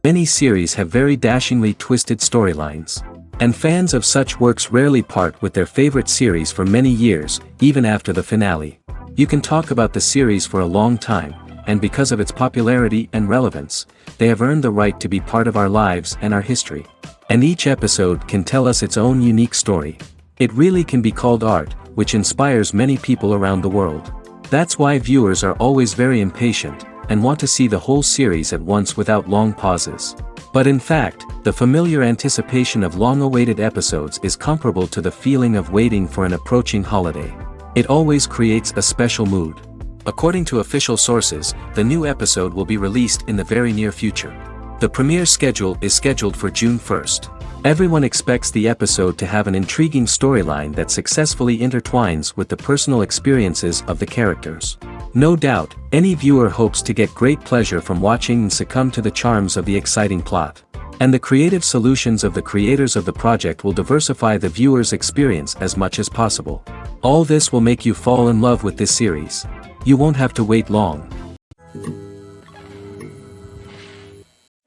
Many series have very dashingly twisted storylines. And fans of such works rarely part with their favorite series for many years, even after the finale. You can talk about the series for a long time, and because of its popularity and relevance, they have earned the right to be part of our lives and our history. And each episode can tell us its own unique story. It really can be called art, which inspires many people around the world. That's why viewers are always very impatient, and want to see the whole series at once without long pauses. But in fact, the familiar anticipation of long-awaited episodes is comparable to the feeling of waiting for an approaching holiday. It always creates a special mood. According to official sources, the new episode will be released in the very near future. The premiere schedule is scheduled for June 1st. Everyone expects the episode to have an intriguing storyline that successfully intertwines with the personal experiences of the characters. No doubt, any viewer hopes to get great pleasure from watching and succumb to the charms of the exciting plot. And the creative solutions of the creators of the project will diversify the viewer's experience as much as possible. All this will make you fall in love with this series. You won't have to wait long.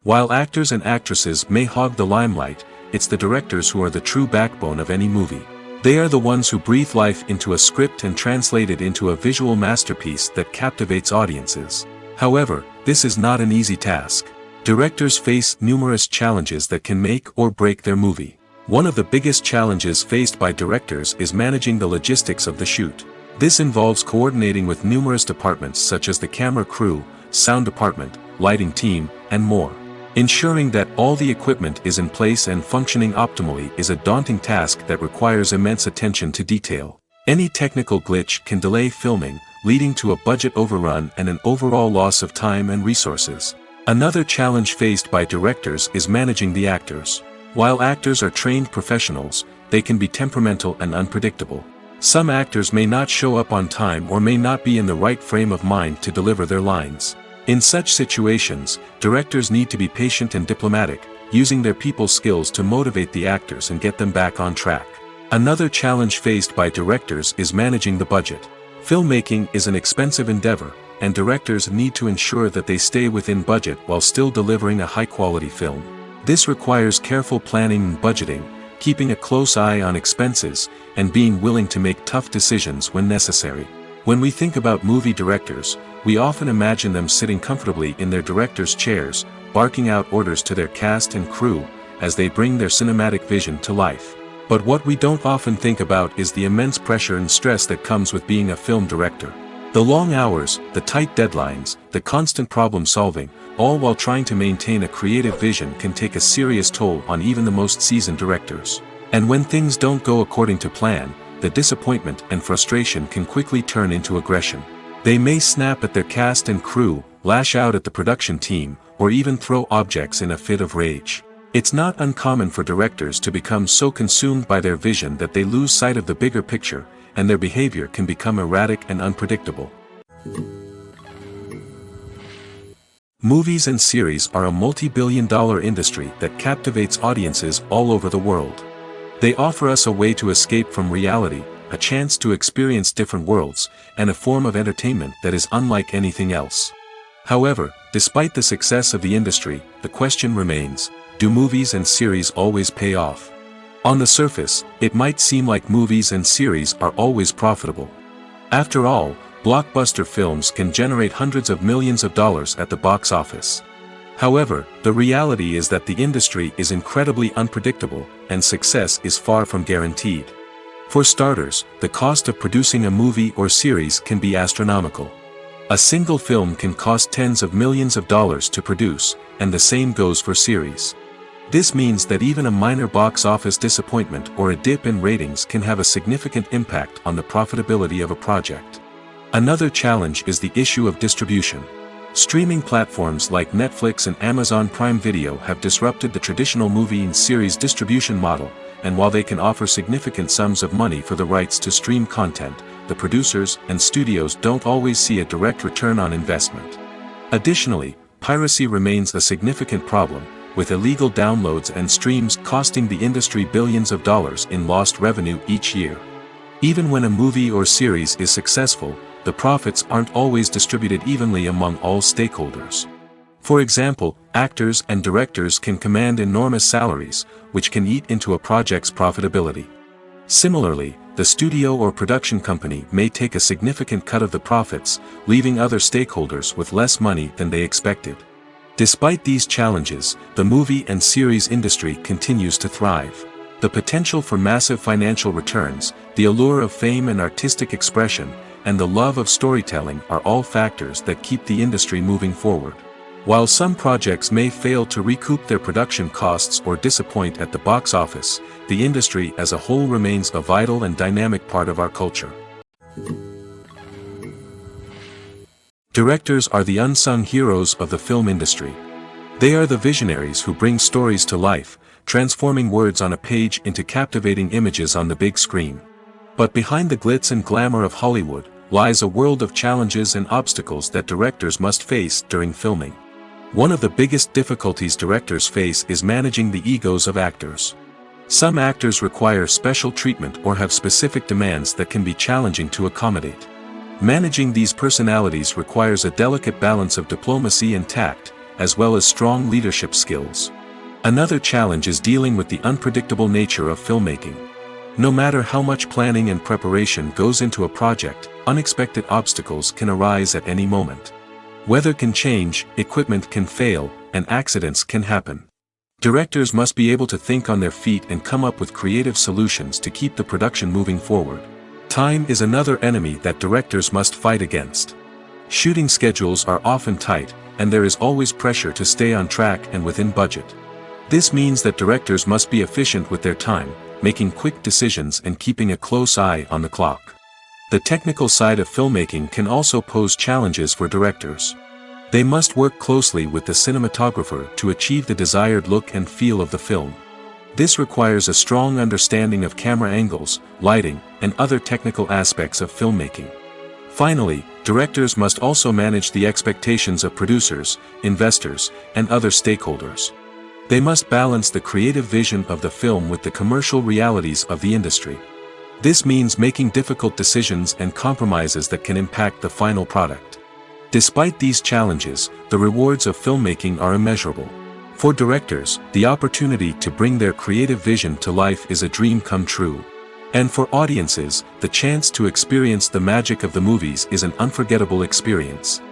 While actors and actresses may hog the limelight, it's the directors who are the true backbone of any movie. They are the ones who breathe life into a script and translate it into a visual masterpiece that captivates audiences. However, this is not an easy task. Directors face numerous challenges that can make or break their movie. One of the biggest challenges faced by directors is managing the logistics of the shoot. This involves coordinating with numerous departments such as the camera crew, sound department, lighting team, and more. Ensuring that all the equipment is in place and functioning optimally is a daunting task that requires immense attention to detail. Any technical glitch can delay filming, leading to a budget overrun and an overall loss of time and resources. Another challenge faced by directors is managing the actors. While actors are trained professionals, they can be temperamental and unpredictable. Some actors may not show up on time or may not be in the right frame of mind to deliver their lines. In such situations, directors need to be patient and diplomatic, using their people skills to motivate the actors and get them back on track. Another challenge faced by directors is managing the budget. Filmmaking is an expensive endeavor, and directors need to ensure that they stay within budget while still delivering a high-quality film. This requires careful planning and budgeting, keeping a close eye on expenses, and being willing to make tough decisions when necessary. When we think about movie directors, we often imagine them sitting comfortably in their director's chairs, barking out orders to their cast and crew, as they bring their cinematic vision to life. But what we don't often think about is the immense pressure and stress that comes with being a film director. The long hours, the tight deadlines, the constant problem solving, all while trying to maintain a creative vision can take a serious toll on even the most seasoned directors. And when things don't go according to plan, the disappointment and frustration can quickly turn into aggression. They may snap at their cast and crew, lash out at the production team, or even throw objects in a fit of rage. It's not uncommon for directors to become so consumed by their vision that they lose sight of the bigger picture, and their behavior can become erratic and unpredictable. Movies and series are a multi-billion-dollar industry that captivates audiences all over the world. They offer us a way to escape from reality, a chance to experience different worlds, and a form of entertainment that is unlike anything else. However, despite the success of the industry, the question remains, do movies and series always pay off? On the surface, it might seem like movies and series are always profitable. After all, blockbuster films can generate hundreds of millions of dollars at the box office. However, the reality is that the industry is incredibly unpredictable, and success is far from guaranteed. For starters, the cost of producing a movie or series can be astronomical. A single film can cost tens of millions of dollars to produce, and the same goes for series. This means that even a minor box office disappointment or a dip in ratings can have a significant impact on the profitability of a project. Another challenge is the issue of distribution. Streaming platforms like Netflix and Amazon Prime Video have disrupted the traditional movie and series distribution model, and while they can offer significant sums of money for the rights to stream content, the producers and studios don't always see a direct return on investment. Additionally, piracy remains a significant problem, with illegal downloads and streams costing the industry billions of dollars in lost revenue each year. Even when a movie or series is successful, the profits aren't always distributed evenly among all stakeholders. For example, actors and directors can command enormous salaries, which can eat into a project's profitability. Similarly, the studio or production company may take a significant cut of the profits, leaving other stakeholders with less money than they expected. Despite these challenges, the movie and series industry continues to thrive. The potential for massive financial returns, the allure of fame and artistic expression, and the love of storytelling are all factors that keep the industry moving forward. While some projects may fail to recoup their production costs or disappoint at the box office, the industry as a whole remains a vital and dynamic part of our culture. Directors are the unsung heroes of the film industry. They are the visionaries who bring stories to life, transforming words on a page into captivating images on the big screen. But behind the glitz and glamour of Hollywood lies a world of challenges and obstacles that directors must face during filming. One of the biggest difficulties directors face is managing the egos of actors. Some actors require special treatment or have specific demands that can be challenging to accommodate. Managing these personalities requires a delicate balance of diplomacy and tact, as well as strong leadership skills. Another challenge is dealing with the unpredictable nature of filmmaking. No matter how much planning and preparation goes into a project, unexpected obstacles can arise at any moment. Weather can change, equipment can fail, and accidents can happen. Directors must be able to think on their feet and come up with creative solutions to keep the production moving forward. Time is another enemy that directors must fight against. Shooting schedules are often tight, and there is always pressure to stay on track and within budget. This means that directors must be efficient with their time, making quick decisions and keeping a close eye on the clock. The technical side of filmmaking can also pose challenges for directors. They must work closely with the cinematographer to achieve the desired look and feel of the film. This requires a strong understanding of camera angles, lighting, and other technical aspects of filmmaking. Finally, directors must also manage the expectations of producers, investors, and other stakeholders. They must balance the creative vision of the film with the commercial realities of the industry. This means making difficult decisions and compromises that can impact the final product. Despite these challenges, the rewards of filmmaking are immeasurable. For directors, the opportunity to bring their creative vision to life is a dream come true. And for audiences, the chance to experience the magic of the movies is an unforgettable experience.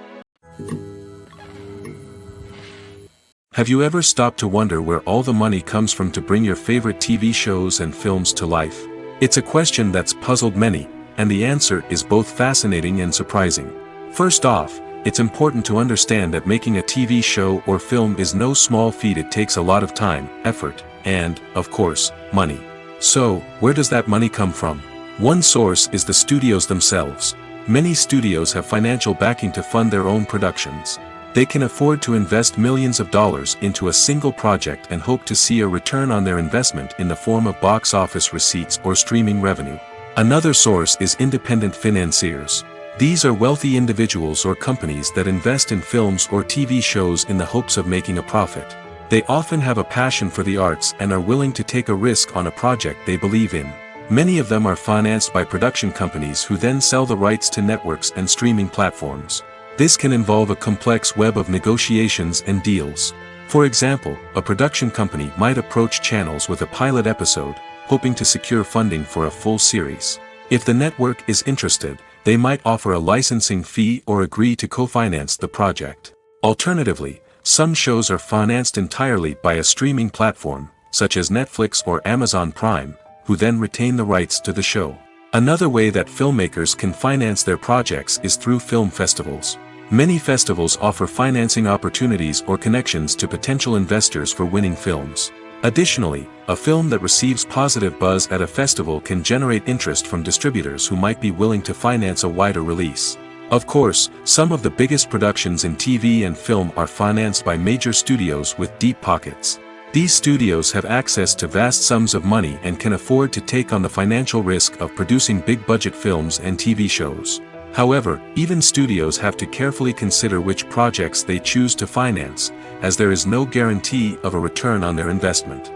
Have you ever stopped to wonder where all the money comes from to bring your favorite TV shows and films to life? It's a question that's puzzled many, and the answer is both fascinating and surprising. First off, it's important to understand that making a TV show or film is no small feat. It takes a lot of time, effort, and, of course, money. So, where does that money come from? One source is the studios themselves. Many studios have financial backing to fund their own productions. They can afford to invest millions of dollars into a single project and hope to see a return on their investment in the form of box office receipts or streaming revenue. Another source is independent financiers. These are wealthy individuals or companies that invest in films or TV shows in the hopes of making a profit. They often have a passion for the arts and are willing to take a risk on a project they believe in. Many of them are financed by production companies who then sell the rights to networks and streaming platforms. This can involve a complex web of negotiations and deals. For example, a production company might approach channels with a pilot episode, hoping to secure funding for a full series. If the network is interested, they might offer a licensing fee or agree to co-finance the project. Alternatively, some shows are financed entirely by a streaming platform, such as Netflix or Amazon Prime, who then retain the rights to the show. Another way that filmmakers can finance their projects is through film festivals. Many festivals offer financing opportunities or connections to potential investors for winning films. Additionally, a film that receives positive buzz at a festival can generate interest from distributors who might be willing to finance a wider release. Of course, some of the biggest productions in TV and film are financed by major studios with deep pockets. These studios have access to vast sums of money and can afford to take on the financial risk of producing big-budget films and TV shows. However, even studios have to carefully consider which projects they choose to finance, as there is no guarantee of a return on their investment.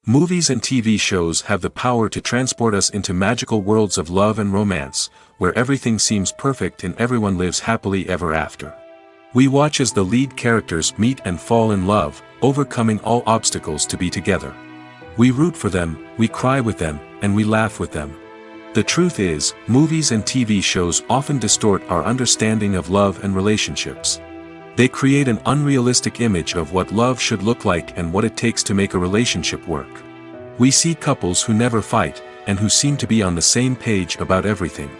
Movies and TV shows have the power to transport us into magical worlds of love and romance, where everything seems perfect and everyone lives happily ever after. We watch as the lead characters meet and fall in love, overcoming all obstacles to be together. We root for them, we cry with them, and we laugh with them. The truth is, movies and TV shows often distort our understanding of love and relationships. They create an unrealistic image of what love should look like and what it takes to make a relationship work. We see couples who never fight, and who seem to be on the same page about everything.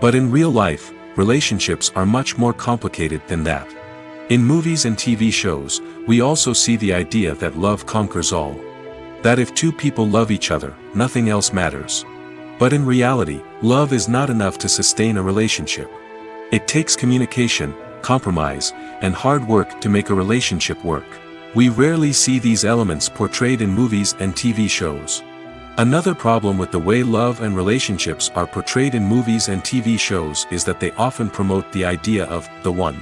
But in real life, relationships are much more complicated than that. In movies and TV shows, we also see the idea that love conquers all. That if two people love each other, nothing else matters. But in reality, love is not enough to sustain a relationship. It takes communication, compromise, and hard work to make a relationship work. We rarely see these elements portrayed in movies and TV shows. Another problem with the way love and relationships are portrayed in movies and TV shows is that they often promote the idea of the one.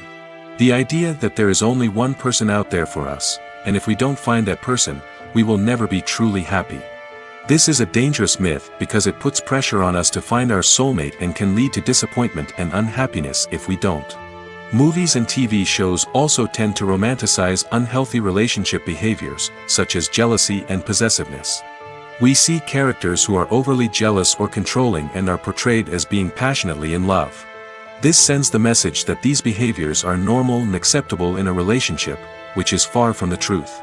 The idea that there is only one person out there for us, and if we don't find that person, we will never be truly happy. This is a dangerous myth because it puts pressure on us to find our soulmate and can lead to disappointment and unhappiness if we don't. Movies and TV shows also tend to romanticize unhealthy relationship behaviors, such as jealousy and possessiveness. We see characters who are overly jealous or controlling and are portrayed as being passionately in love. This sends the message that these behaviors are normal and acceptable in a relationship, which is far from the truth.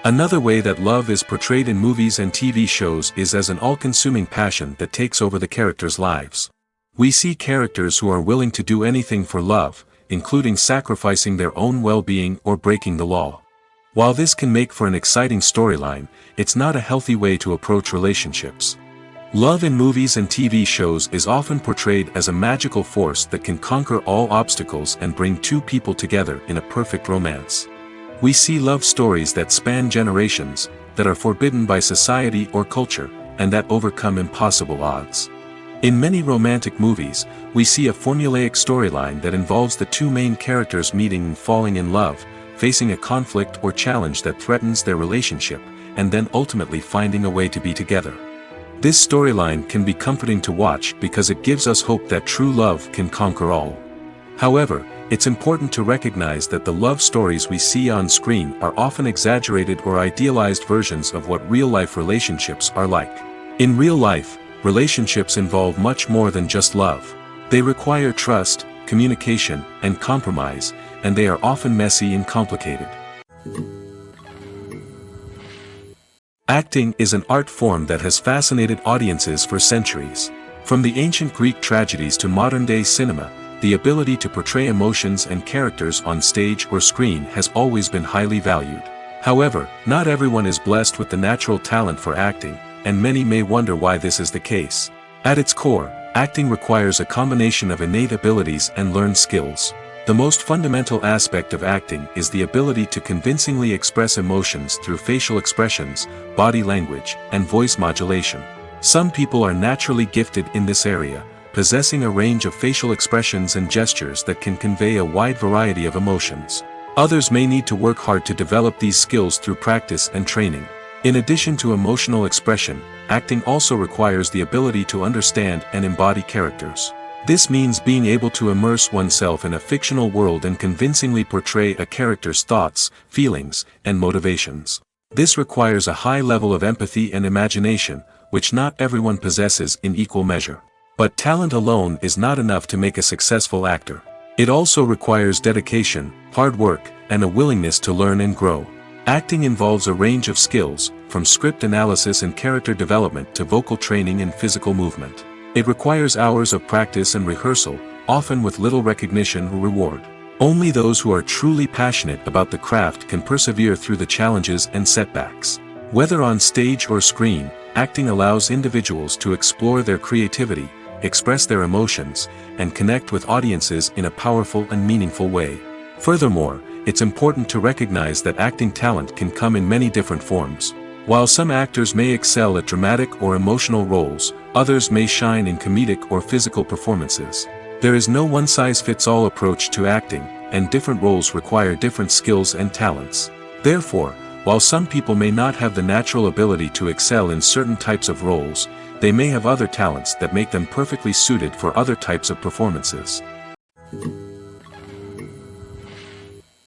Another way that love is portrayed in movies and TV shows is as an all-consuming passion that takes over the characters' lives. We see characters who are willing to do anything for love, including sacrificing their own well-being or breaking the law. While this can make for an exciting storyline, it's not a healthy way to approach relationships. Love in movies and TV shows is often portrayed as a magical force that can conquer all obstacles and bring two people together in a perfect romance. We see love stories that span generations, that are forbidden by society or culture, and that overcome impossible odds. In many romantic movies, we see a formulaic storyline that involves the two main characters meeting and falling in love, facing a conflict or challenge that threatens their relationship, and then ultimately finding a way to be together. This storyline can be comforting to watch because it gives us hope that true love can conquer all. However, it's important to recognize that the love stories we see on screen are often exaggerated or idealized versions of what real-life relationships are like. In real life, relationships involve much more than just love. They require trust, communication, and compromise, and they are often messy and complicated. Acting is an art form that has fascinated audiences for centuries. From the ancient Greek tragedies to modern-day cinema, the ability to portray emotions and characters on stage or screen has always been highly valued. However, not everyone is blessed with the natural talent for acting, and many may wonder why this is the case. At its core, acting requires a combination of innate abilities and learned skills. The most fundamental aspect of acting is the ability to convincingly express emotions through facial expressions, body language, and voice modulation. Some people are naturally gifted in this area, possessing a range of facial expressions and gestures that can convey a wide variety of emotions. Others may need to work hard to develop these skills through practice and training. In addition to emotional expression, acting also requires the ability to understand and embody characters. This means being able to immerse oneself in a fictional world and convincingly portray a character's thoughts, feelings, and motivations. This requires a high level of empathy and imagination, which not everyone possesses in equal measure. But talent alone is not enough to make a successful actor. It also requires dedication, hard work, and a willingness to learn and grow. Acting involves a range of skills, from script analysis and character development to vocal training and physical movement. It requires hours of practice and rehearsal, often with little recognition or reward. Only those who are truly passionate about the craft can persevere through the challenges and setbacks. Whether on stage or screen, acting allows individuals to explore their creativity, express their emotions, and connect with audiences in a powerful and meaningful way. Furthermore, it's important to recognize that acting talent can come in many different forms. While some actors may excel at dramatic or emotional roles, others may shine in comedic or physical performances. There is no one-size-fits-all approach to acting, and different roles require different skills and talents. Therefore, While some people may not have the natural ability to excel in certain types of roles, they may have other talents that make them perfectly suited for other types of performances.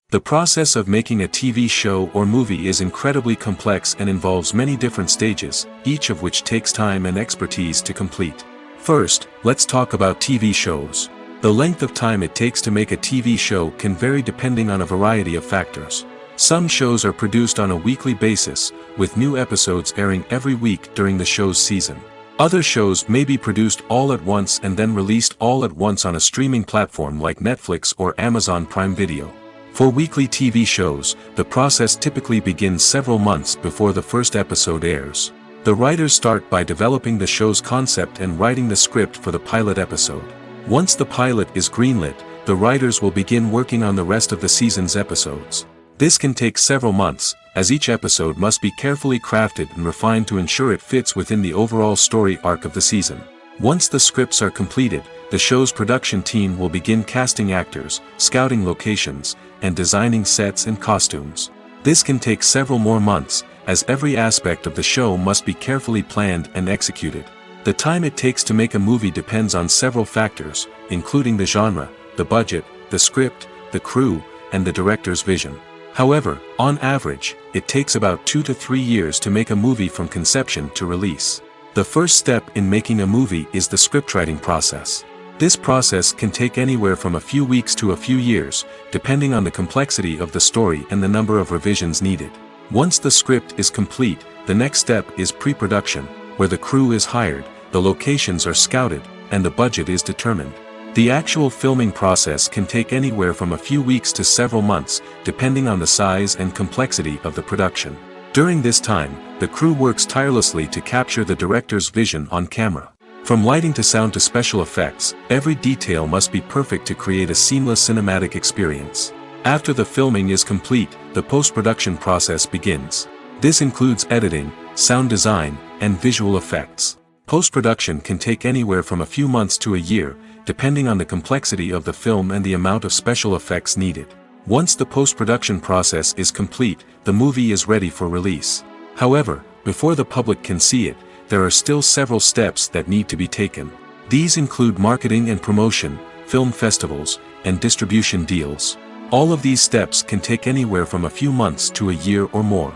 The process of making a TV show or movie is incredibly complex and involves many different stages, each of which takes time and expertise to complete. First, let's talk about TV shows. The length of time it takes to make a TV show can vary depending on a variety of factors. Some shows are produced on a weekly basis, with new episodes airing every week during the show's season. Other shows may be produced all at once and then released all at once on a streaming platform like Netflix or Amazon Prime Video. For weekly TV shows, the process typically begins several months before the first episode airs. The writers start by developing the show's concept and writing the script for the pilot episode. Once the pilot is greenlit, the writers will begin working on the rest of the season's episodes. This can take several months, as each episode must be carefully crafted and refined to ensure it fits within the overall story arc of the season. Once the scripts are completed, the show's production team will begin casting actors, scouting locations, and designing sets and costumes. This can take several more months, as every aspect of the show must be carefully planned and executed. The time it takes to make a movie depends on several factors, including the genre, the budget, the script, the crew, and the director's vision. However, on average, it takes about 2 to 3 years to make a movie from conception to release. The first step in making a movie is the scriptwriting process. This process can take anywhere from a few weeks to a few years, depending on the complexity of the story and the number of revisions needed. Once the script is complete, the next step is pre-production, where the crew is hired, the locations are scouted, and the budget is determined. The actual filming process can take anywhere from a few weeks to several months, depending on the size and complexity of the production. During this time, the crew works tirelessly to capture the director's vision on camera. From lighting to sound to special effects, every detail must be perfect to create a seamless cinematic experience. After the filming is complete, the post-production process begins. This includes editing, sound design, and visual effects. Post-production can take anywhere from a few months to a year, depending on the complexity of the film and the amount of special effects needed. Once the post-production process is complete, the movie is ready for release. However, before the public can see it, there are still several steps that need to be taken. These include marketing and promotion, film festivals, and distribution deals. All of these steps can take anywhere from a few months to a year or more.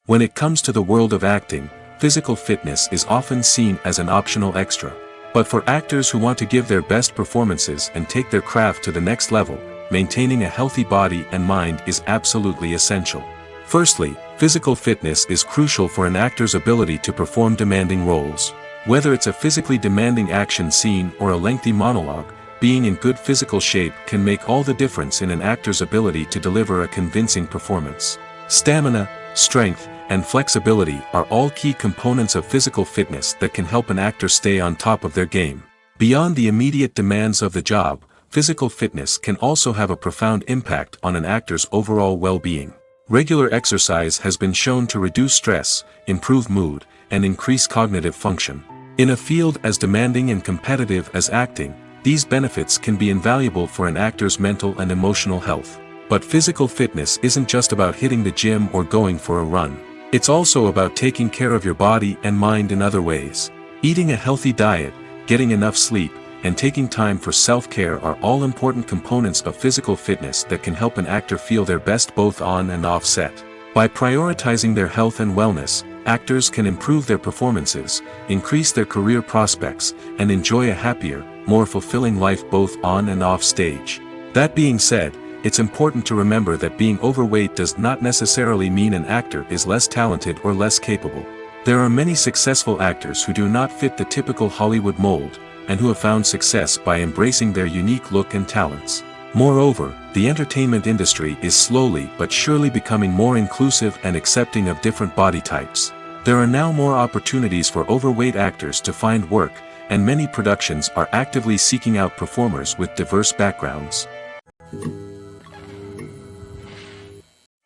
When it comes to the world of acting, physical fitness is often seen as an optional extra. But for actors who want to give their best performances and take their craft to the next level, maintaining a healthy body and mind is absolutely essential. Firstly, physical fitness is crucial for an actor's ability to perform demanding roles. Whether it's a physically demanding action scene or a lengthy monologue, being in good physical shape can make all the difference in an actor's ability to deliver a convincing performance. Stamina, strength, and flexibility are all key components of physical fitness that can help an actor stay on top of their game. Beyond the immediate demands of the job, physical fitness can also have a profound impact on an actor's overall well-being. Regular exercise has been shown to reduce stress, improve mood, and increase cognitive function. In a field as demanding and competitive as acting, these benefits can be invaluable for an actor's mental and emotional health. But physical fitness isn't just about hitting the gym or going for a run. It's also about taking care of your body and mind in other ways. Eating a healthy diet, getting enough sleep, and taking time for self-care are all important components of physical fitness that can help an actor feel their best both on and off set. By prioritizing their health and wellness, actors can improve their performances, increase their career prospects, and enjoy a happier, more fulfilling life both on and off stage. That being said, it's important to remember that being overweight does not necessarily mean an actor is less talented or less capable. There are many successful actors who do not fit the typical Hollywood mold, and who have found success by embracing their unique look and talents. Moreover, the entertainment industry is slowly but surely becoming more inclusive and accepting of different body types. There are now more opportunities for overweight actors to find work, and many productions are actively seeking out performers with diverse backgrounds.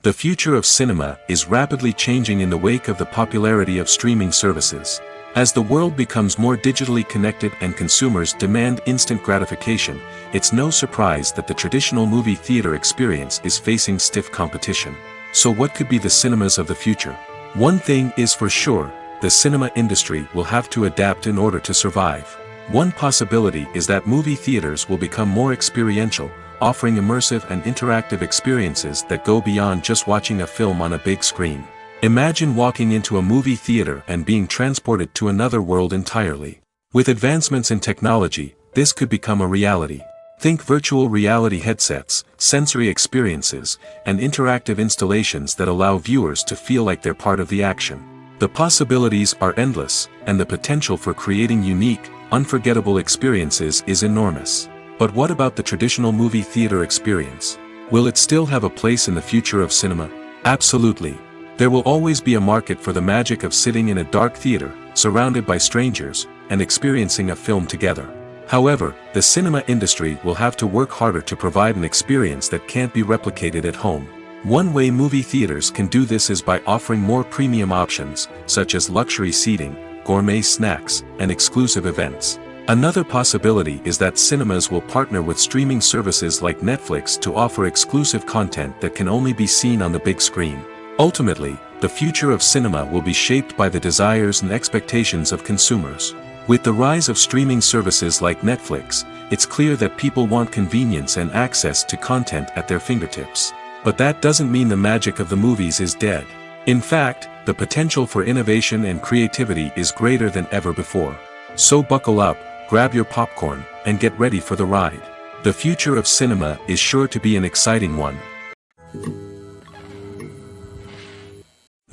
The future of cinema is rapidly changing in the wake of the popularity of streaming services. As the world becomes more digitally connected and consumers demand instant gratification, it's no surprise that the traditional movie theater experience is facing stiff competition. So what could be the cinemas of the future? One thing is for sure, the cinema industry will have to adapt in order to survive. One possibility is that movie theaters will become more experiential, offering immersive and interactive experiences that go beyond just watching a film on a big screen. Imagine walking into a movie theater and being transported to another world entirely. With advancements in technology, this could become a reality. Think virtual reality headsets, sensory experiences, and interactive installations that allow viewers to feel like they're part of the action. The possibilities are endless, and the potential for creating unique, unforgettable experiences is enormous. But what about the traditional movie theater experience? Will it still have a place in the future of cinema? Absolutely. There will always be a market for the magic of sitting in a dark theater, surrounded by strangers, and experiencing a film together. However, the cinema industry will have to work harder to provide an experience that can't be replicated at home. One way movie theaters can do this is by offering more premium options, such as luxury seating, gourmet snacks, and exclusive events. Another possibility is that cinemas will partner with streaming services like Netflix to offer exclusive content that can only be seen on the big screen. Ultimately, the future of cinema will be shaped by the desires and expectations of consumers. With the rise of streaming services like Netflix, it's clear that people want convenience and access to content at their fingertips. But that doesn't mean the magic of the movies is dead. In fact, the potential for innovation and creativity is greater than ever before. So buckle up, grab your popcorn, and get ready for the ride. The future of cinema is sure to be an exciting one.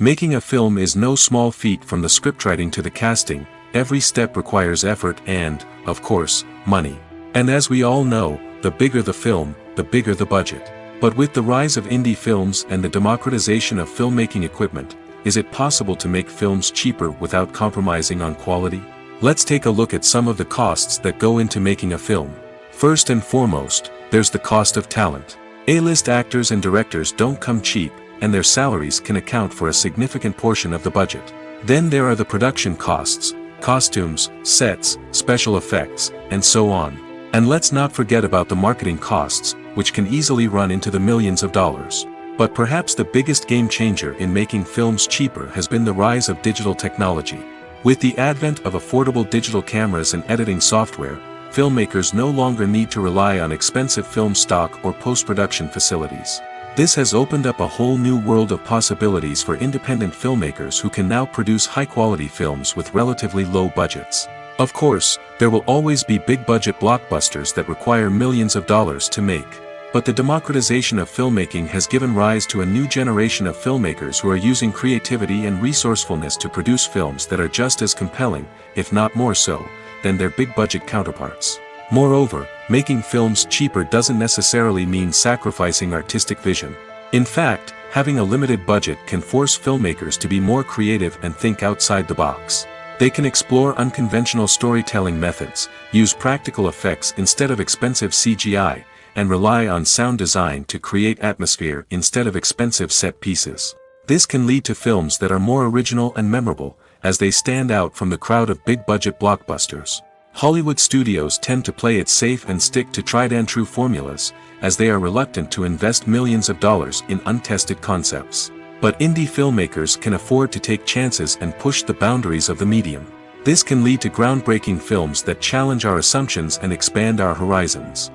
Making a film is no small feat. From the scriptwriting to the casting, every step requires effort and, of course, money. And as we all know, the bigger the film, the bigger the budget. But with the rise of indie films and the democratization of filmmaking equipment, is it possible to make films cheaper without compromising on quality? Let's take a look at some of the costs that go into making a film. First and foremost, there's the cost of talent. A-list actors and directors don't come cheap, and their salaries can account for a significant portion of the budget. Then there are the production costs, costumes, sets, special effects, and so on. And let's not forget about the marketing costs, which can easily run into the millions of dollars. But perhaps the biggest game changer in making films cheaper has been the rise of digital technology. With the advent of affordable digital cameras and editing software, filmmakers no longer need to rely on expensive film stock or post-production facilities. This has opened up a whole new world of possibilities for independent filmmakers who can now produce high-quality films with relatively low budgets. Of course, there will always be big-budget blockbusters that require millions of dollars to make. But the democratization of filmmaking has given rise to a new generation of filmmakers who are using creativity and resourcefulness to produce films that are just as compelling, if not more so, than their big-budget counterparts. Moreover, making films cheaper doesn't necessarily mean sacrificing artistic vision. In fact, having a limited budget can force filmmakers to be more creative and think outside the box. They can explore unconventional storytelling methods, use practical effects instead of expensive CGI, and rely on sound design to create atmosphere instead of expensive set pieces. This can lead to films that are more original and memorable, as they stand out from the crowd of big-budget blockbusters. Hollywood studios tend to play it safe and stick to tried-and-true formulas, as they are reluctant to invest millions of dollars in untested concepts. But indie filmmakers can afford to take chances and push the boundaries of the medium. This can lead to groundbreaking films that challenge our assumptions and expand our horizons.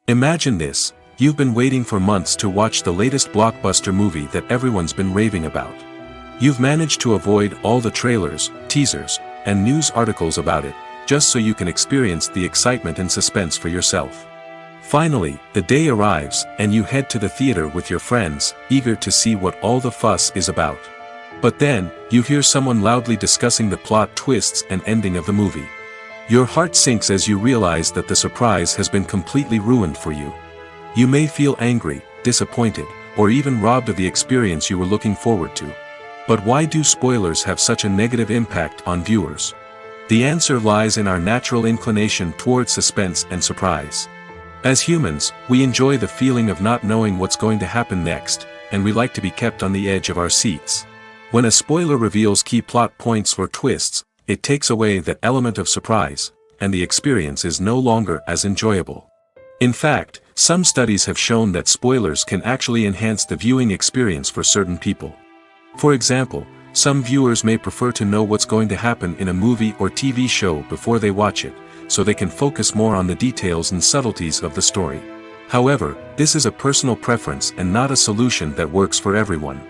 Imagine this: you've been waiting for months to watch the latest blockbuster movie that everyone's been raving about. You've managed to avoid all the trailers, teasers, and news articles about it, just so you can experience the excitement and suspense for yourself. Finally, the day arrives, and you head to the theater with your friends, eager to see what all the fuss is about. But then, you hear someone loudly discussing the plot twists and ending of the movie. Your heart sinks as you realize that the surprise has been completely ruined for you. You may feel angry, disappointed, or even robbed of the experience you were looking forward to. But why do spoilers have such a negative impact on viewers? The answer lies in our natural inclination towards suspense and surprise. As humans, we enjoy the feeling of not knowing what's going to happen next, and we like to be kept on the edge of our seats. When a spoiler reveals key plot points or twists, it takes away that element of surprise, and the experience is no longer as enjoyable. In fact, some studies have shown that spoilers can actually enhance the viewing experience for certain people. For example, some viewers may prefer to know what's going to happen in a movie or TV show before they watch it, so they can focus more on the details and subtleties of the story. However, this is a personal preference and not a solution that works for everyone.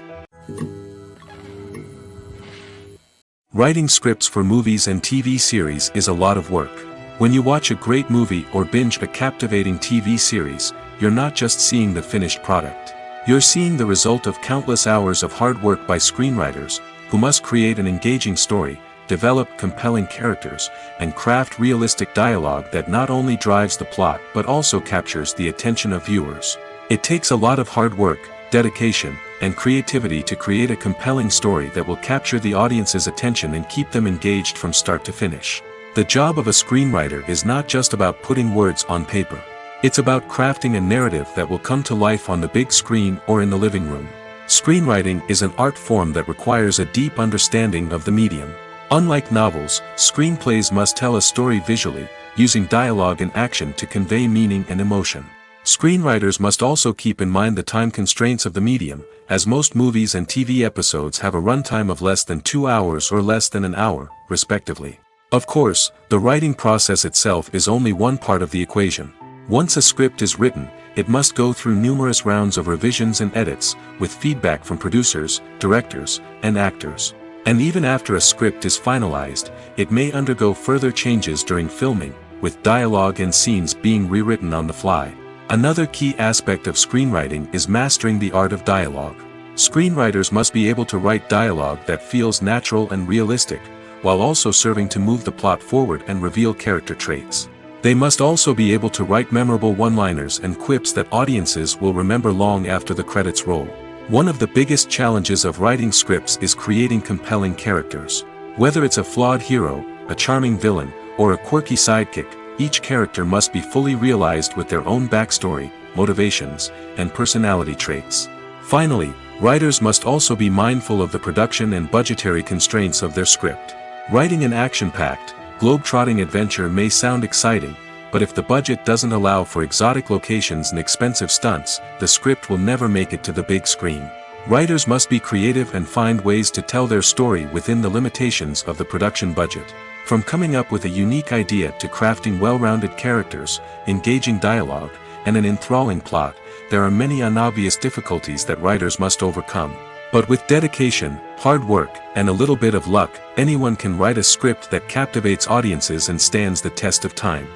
Writing scripts for movies and TV series is a lot of work. When you watch a great movie or binge a captivating TV series, you're not just seeing the finished product. You're seeing the result of countless hours of hard work by screenwriters, who must create an engaging story, develop compelling characters, and craft realistic dialogue that not only drives the plot but also captures the attention of viewers. It takes a lot of hard work, dedication, and creativity to create a compelling story that will capture the audience's attention and keep them engaged from start to finish. The job of a screenwriter is not just about putting words on paper. It's about crafting a narrative that will come to life on the big screen or in the living room. Screenwriting is an art form that requires a deep understanding of the medium. Unlike novels, screenplays must tell a story visually, using dialogue and action to convey meaning and emotion. Screenwriters must also keep in mind the time constraints of the medium, as most movies and TV episodes have a runtime of less than 2 hours or less than an hour, respectively. Of course, the writing process itself is only one part of the equation. Once a script is written, it must go through numerous rounds of revisions and edits, with feedback from producers, directors, and actors. And even after a script is finalized, it may undergo further changes during filming, with dialogue and scenes being rewritten on the fly. Another key aspect of screenwriting is mastering the art of dialogue. Screenwriters must be able to write dialogue that feels natural and realistic, while also serving to move the plot forward and reveal character traits. They must also be able to write memorable one-liners and quips that audiences will remember long after the credits roll. One of the biggest challenges of writing scripts is creating compelling characters. Whether it's a flawed hero, a charming villain, or a quirky sidekick, each character must be fully realized with their own backstory, motivations, and personality traits. Finally, writers must also be mindful of the production and budgetary constraints of their script. Writing an action-packed, globe-trotting adventure may sound exciting, but if the budget doesn't allow for exotic locations and expensive stunts, the script will never make it to the big screen. Writers must be creative and find ways to tell their story within the limitations of the production budget. From coming up with a unique idea to crafting well-rounded characters, engaging dialogue, and an enthralling plot, there are many unobvious difficulties that writers must overcome. But with dedication, hard work, and a little bit of luck, anyone can write a script that captivates audiences and stands the test of time.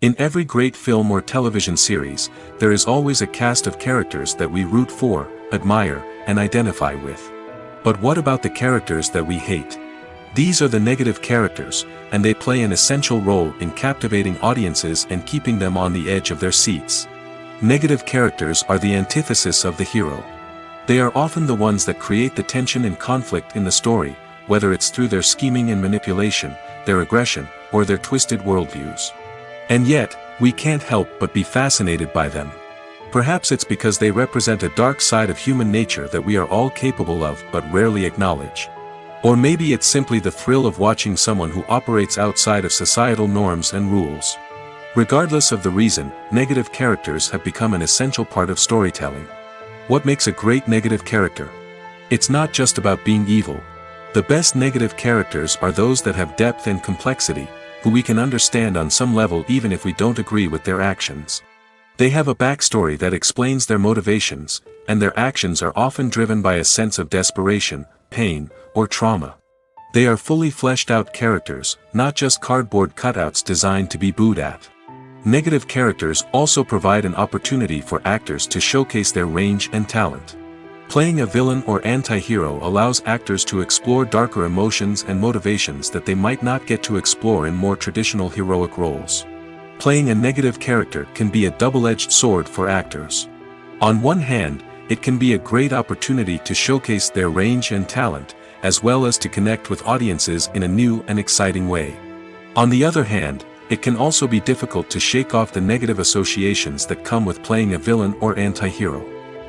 In every great film or television series, there is always a cast of characters that we root for, admire, and identify with. But what about the characters that we hate? These are the negative characters, and they play an essential role in captivating audiences and keeping them on the edge of their seats. Negative characters are the antithesis of the hero. They are often the ones that create the tension and conflict in the story, whether it's through their scheming and manipulation, their aggression, or their twisted worldviews. And yet, we can't help but be fascinated by them. Perhaps it's because they represent a dark side of human nature that we are all capable of but rarely acknowledge. Or maybe it's simply the thrill of watching someone who operates outside of societal norms and rules. Regardless of the reason, negative characters have become an essential part of storytelling. What makes a great negative character? It's not just about being evil. The best negative characters are those that have depth and complexity, who we can understand on some level even if we don't agree with their actions. They have a backstory that explains their motivations, and their actions are often driven by a sense of desperation, pain, or trauma. They are fully fleshed out characters, not just cardboard cutouts designed to be booed at. Negative characters also provide an opportunity for actors to showcase their range and talent. Playing a villain or anti-hero allows actors to explore darker emotions and motivations that they might not get to explore in more traditional heroic roles. Playing a negative character can be a double-edged sword for actors. On one hand, it can be a great opportunity to showcase their range and talent, as well as to connect with audiences in a new and exciting way. On the other hand, it can also be difficult to shake off the negative associations that come with playing a villain or anti-hero.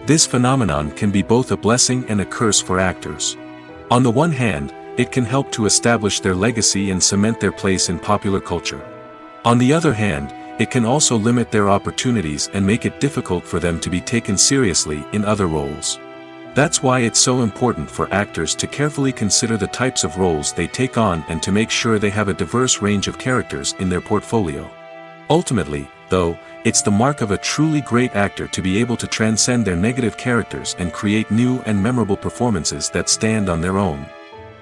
This phenomenon can be both a blessing and a curse for actors. On the one hand, it can help to establish their legacy and cement their place in popular culture. On the other hand, it can also limit their opportunities and make it difficult for them to be taken seriously in other roles. That's why it's so important for actors to carefully consider the types of roles they take on and to make sure they have a diverse range of characters in their portfolio. Ultimately, though, it's the mark of a truly great actor to be able to transcend their negative characters and create new and memorable performances that stand on their own.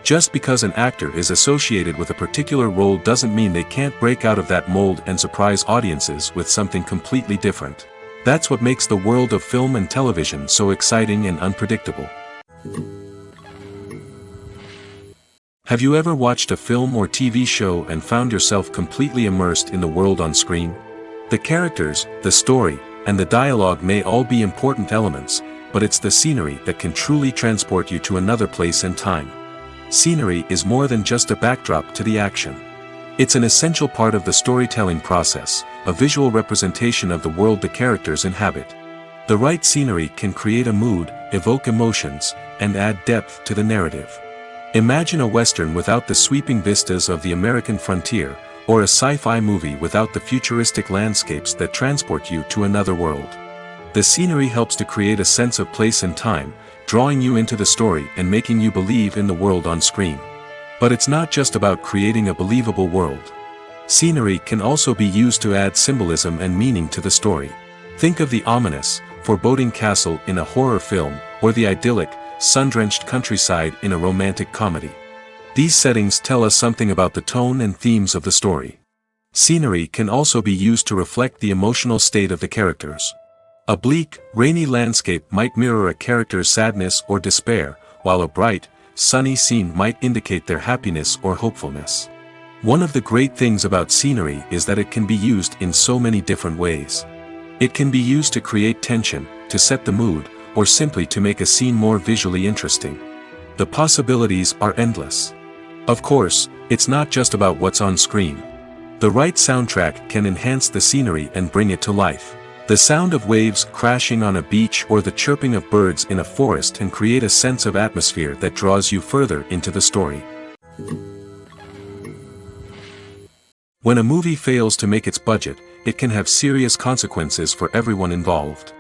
Just because an actor is associated with a particular role doesn't mean they can't break out of that mold and surprise audiences with something completely different. That's what makes the world of film and television so exciting and unpredictable. Have you ever watched a film or TV show and found yourself completely immersed in the world on screen? The characters, the story, and the dialogue may all be important elements, but it's the scenery that can truly transport you to another place and time. Scenery is more than just a backdrop to the action. It's an essential part of the storytelling process, a visual representation of the world the characters inhabit. The right scenery can create a mood, evoke emotions, and add depth to the narrative. Imagine a Western without the sweeping vistas of the American frontier, or a sci-fi movie without the futuristic landscapes that transport you to another world. The scenery helps to create a sense of place and time, drawing you into the story and making you believe in the world on screen. But it's not just about creating a believable world. Scenery can also be used to add symbolism and meaning to the story. Think of the ominous, foreboding castle in a horror film, or the idyllic, sun-drenched countryside in a romantic comedy. These settings tell us something about the tone and themes of the story. Scenery can also be used to reflect the emotional state of the characters. A bleak, rainy landscape might mirror a character's sadness or despair, while a bright, sunny scene might indicate their happiness or hopefulness. One of the great things about scenery is that it can be used in so many different ways. It can be used to create tension, to set the mood, or simply to make a scene more visually interesting. The possibilities are endless. Of course, it's not just about what's on screen. The right soundtrack can enhance the scenery and bring it to life. The sound of waves crashing on a beach or the chirping of birds in a forest can create a sense of atmosphere that draws you further into the story. When a movie fails to make its budget, it can have serious consequences for everyone involved.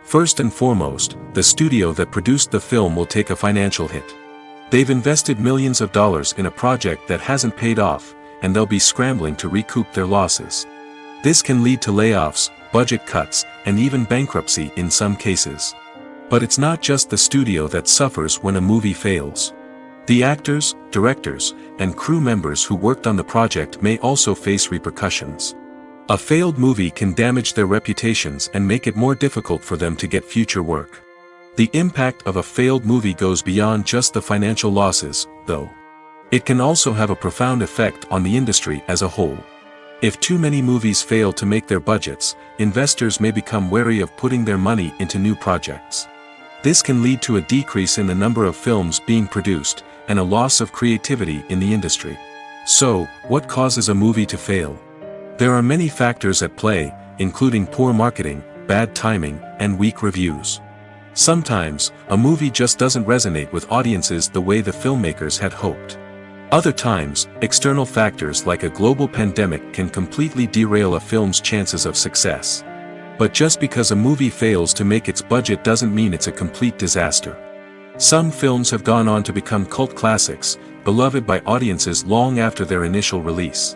First and foremost, the studio that produced the film will take a financial hit. They've invested millions of dollars in a project that hasn't paid off, and they'll be scrambling to recoup their losses. This can lead to layoffs, budget cuts, and even bankruptcy in some cases. But it's not just the studio that suffers when a movie fails. The actors, directors, and crew members who worked on the project may also face repercussions. A failed movie can damage their reputations and make it more difficult for them to get future work. The impact of a failed movie goes beyond just the financial losses, though. It can also have a profound effect on the industry as a whole. If too many movies fail to make their budgets, investors may become wary of putting their money into new projects. This can lead to a decrease in the number of films being produced, and a loss of creativity in the industry. So, what causes a movie to fail? There are many factors at play, including poor marketing, bad timing, and weak reviews. Sometimes, a movie just doesn't resonate with audiences the way the filmmakers had hoped. Other times, external factors like a global pandemic can completely derail a film's chances of success. But just because a movie fails to make its budget doesn't mean it's a complete disaster. Some films have gone on to become cult classics, beloved by audiences long after their initial release.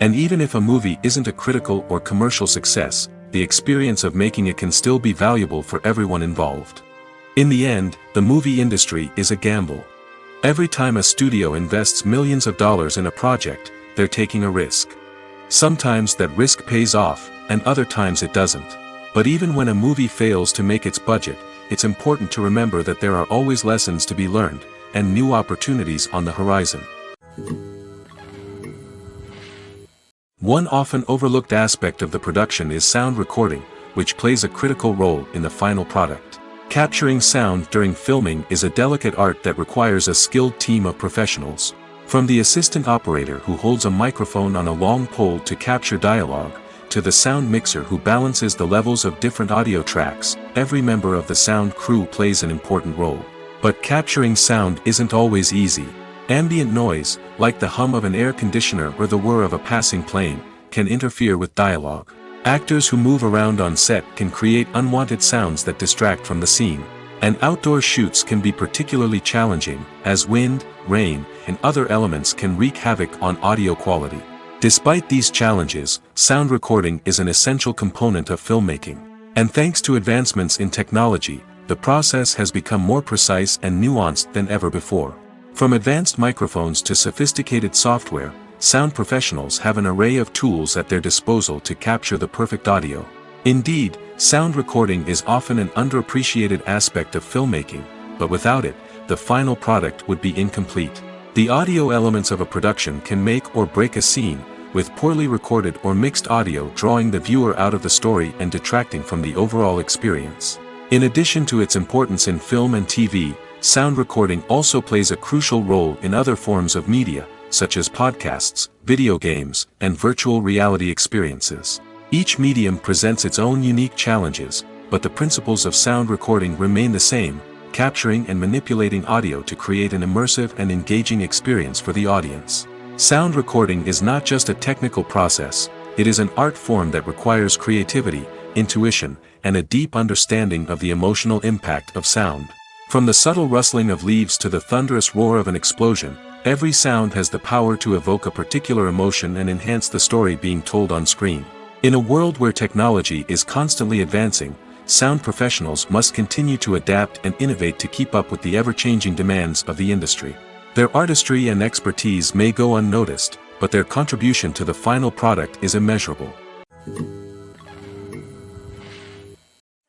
And even if a movie isn't a critical or commercial success, the experience of making it can still be valuable for everyone involved. In the end, the movie industry is a gamble. Every time a studio invests millions of dollars in a project, they're taking a risk. Sometimes that risk pays off, and other times it doesn't. But even when a movie fails to make its budget, it's important to remember that there are always lessons to be learned, and new opportunities on the horizon. One often overlooked aspect of the production is sound recording, which plays a critical role in the final product. Capturing sound during filming is a delicate art that requires a skilled team of professionals. From the assistant operator who holds a microphone on a long pole to capture dialogue, to the sound mixer who balances the levels of different audio tracks, every member of the sound crew plays an important role. But capturing sound isn't always easy. Ambient noise, like the hum of an air conditioner or the whir of a passing plane, can interfere with dialogue. Actors who move around on set can create unwanted sounds that distract from the scene. And outdoor shoots can be particularly challenging, as wind, rain, and other elements can wreak havoc on audio quality. Despite these challenges, sound recording is an essential component of filmmaking. And thanks to advancements in technology, the process has become more precise and nuanced than ever before. From advanced microphones to sophisticated software, sound professionals have an array of tools at their disposal to capture the perfect audio. Indeed, sound recording is often an underappreciated aspect of filmmaking, but without it, the final product would be incomplete. The audio elements of a production can make or break a scene, with poorly recorded or mixed audio drawing the viewer out of the story and detracting from the overall experience. In addition to its importance in film and TV, sound recording also plays a crucial role in other forms of media, such as podcasts, video games, and virtual reality experiences. Each medium presents its own unique challenges, but the principles of sound recording remain the same, capturing and manipulating audio to create an immersive and engaging experience for the audience. Sound recording is not just a technical process, it is an art form that requires creativity, intuition, and a deep understanding of the emotional impact of sound. From the subtle rustling of leaves to the thunderous roar of an explosion, every sound has the power to evoke a particular emotion and enhance the story being told on screen. In a world where technology is constantly advancing, sound professionals must continue to adapt and innovate to keep up with the ever-changing demands of the industry. Their artistry and expertise may go unnoticed, but their contribution to the final product is immeasurable.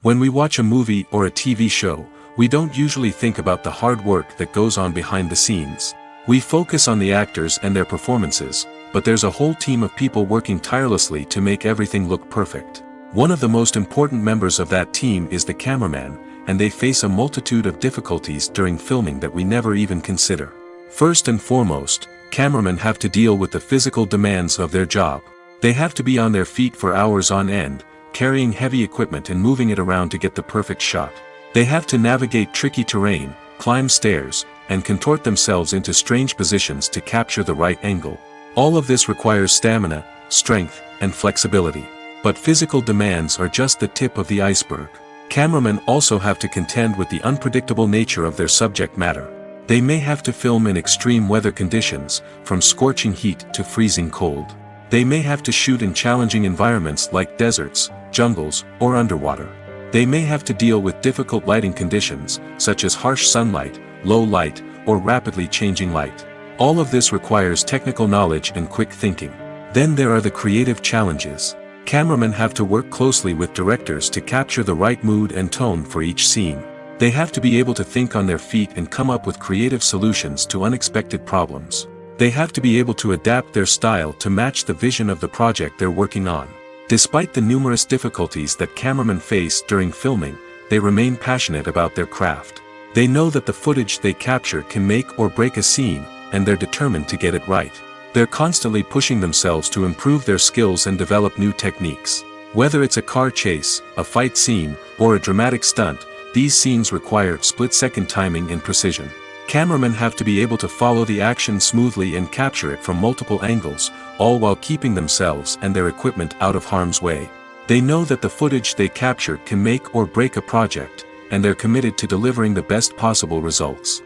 When we watch a movie or a TV show, we don't usually think about the hard work that goes on behind the scenes. We focus on the actors and their performances, but there's a whole team of people working tirelessly to make everything look perfect. One of the most important members of that team is the cameraman, and they face a multitude of difficulties during filming that we never even consider. First and foremost, cameramen have to deal with the physical demands of their job. They have to be on their feet for hours on end, carrying heavy equipment and moving it around to get the perfect shot. They have to navigate tricky terrain, climb stairs, and contort themselves into strange positions to capture the right angle. All of this requires stamina, strength, and flexibility. But physical demands are just the tip of the iceberg. Cameramen also have to contend with the unpredictable nature of their subject matter. They may have to film in extreme weather conditions, from scorching heat to freezing cold. They may have to shoot in challenging environments like deserts, jungles, or underwater. They may have to deal with difficult lighting conditions, such as harsh sunlight, low light, or rapidly changing light. All of this requires technical knowledge and quick thinking. Then there are the creative challenges. Cameramen have to work closely with directors to capture the right mood and tone for each scene. They have to be able to think on their feet and come up with creative solutions to unexpected problems. They have to be able to adapt their style to match the vision of the project they're working on. Despite the numerous difficulties that cameramen face during filming, they remain passionate about their craft. They know that the footage they capture can make or break a scene, and they're determined to get it right. They're constantly pushing themselves to improve their skills and develop new techniques. Whether it's a car chase, a fight scene, or a dramatic stunt, these scenes require split-second timing and precision. Cameramen have to be able to follow the action smoothly and capture it from multiple angles, all while keeping themselves and their equipment out of harm's way. They know that the footage they capture can make or break a project, and they're committed to delivering the best possible results.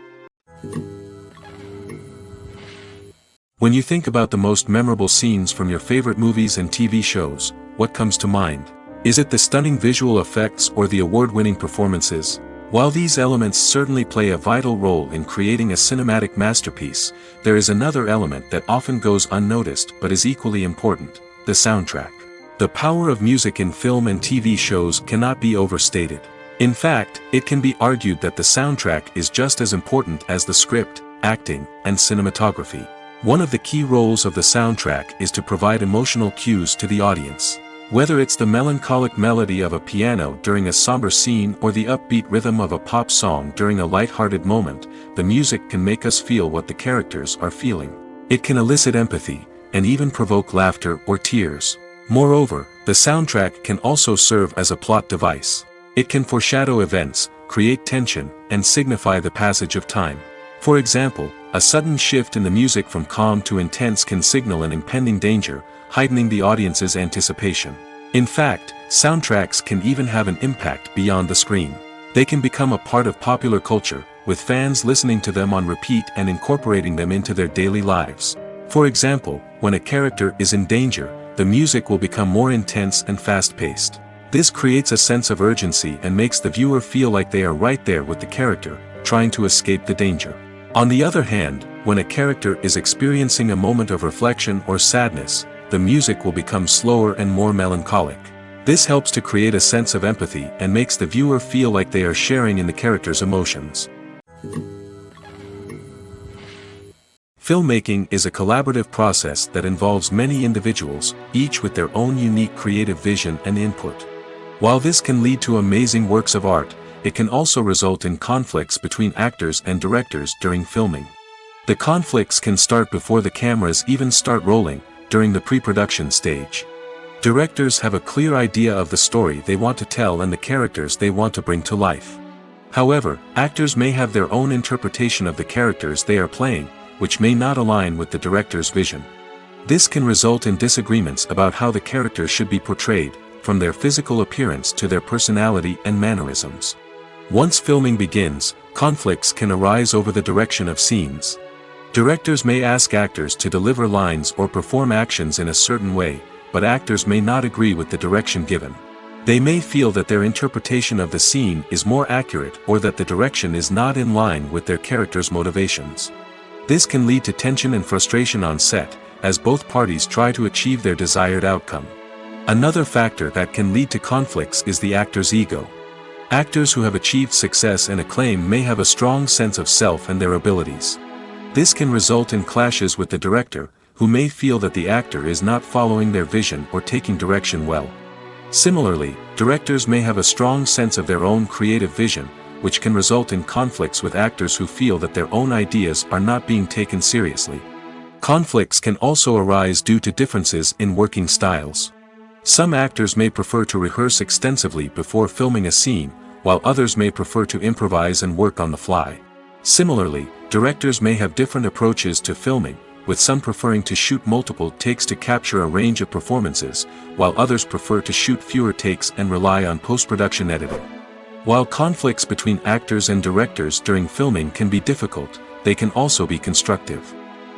When you think about the most memorable scenes from your favorite movies and TV shows, what comes to mind? Is it the stunning visual effects or the award-winning performances? While these elements certainly play a vital role in creating a cinematic masterpiece, there is another element that often goes unnoticed but is equally important: the soundtrack. The power of music in film and TV shows cannot be overstated. In fact, it can be argued that the soundtrack is just as important as the script, acting, and cinematography. One of the key roles of the soundtrack is to provide emotional cues to the audience. Whether it's the melancholic melody of a piano during a somber scene or the upbeat rhythm of a pop song during a light-hearted moment, the music can make us feel what the characters are feeling. It can elicit empathy, and even provoke laughter or tears. Moreover, The soundtrack can also serve as a plot device. It can foreshadow events, create tension, and signify the passage of time. For example, a sudden shift in the music from calm to intense can signal an impending danger, heightening the audience's anticipation. In fact, soundtracks can even have an impact beyond the screen. They can become a part of popular culture, with fans listening to them on repeat and incorporating them into their daily lives. For example, when a character is in danger, the music will become more intense and fast-paced. This creates a sense of urgency and makes the viewer feel like they are right there with the character, trying to escape the danger. On the other hand, when a character is experiencing a moment of reflection or sadness, the music will become slower and more melancholic. This helps to create a sense of empathy and makes the viewer feel like they are sharing in the character's emotions. Filmmaking is a collaborative process that involves many individuals, each with their own unique creative vision and input. While this can lead to amazing works of art, it can also result in conflicts between actors and directors during filming. The conflicts can start before the cameras even start rolling, during the pre-production stage. Directors have a clear idea of the story they want to tell and the characters they want to bring to life. However, actors may have their own interpretation of the characters they are playing, which may not align with the director's vision. This can result in disagreements about how the characters should be portrayed, from their physical appearance to their personality and mannerisms. Once filming begins, conflicts can arise over the direction of scenes. Directors may ask actors to deliver lines or perform actions in a certain way, but actors may not agree with the direction given. They may feel that their interpretation of the scene is more accurate or that the direction is not in line with their character's motivations. This can lead to tension and frustration on set, as both parties try to achieve their desired outcome. Another factor that can lead to conflicts is the actor's ego. Actors who have achieved success and acclaim may have a strong sense of self and their abilities. This can result in clashes with the director, who may feel that the actor is not following their vision or taking direction well. Similarly, directors may have a strong sense of their own creative vision, which can result in conflicts with actors who feel that their own ideas are not being taken seriously. Conflicts can also arise due to differences in working styles. Some actors may prefer to rehearse extensively before filming a scene, while others may prefer to improvise and work on the fly. Similarly, directors may have different approaches to filming, with some preferring to shoot multiple takes to capture a range of performances, while others prefer to shoot fewer takes and rely on post-production editing. While conflicts between actors and directors during filming can be difficult, they can also be constructive.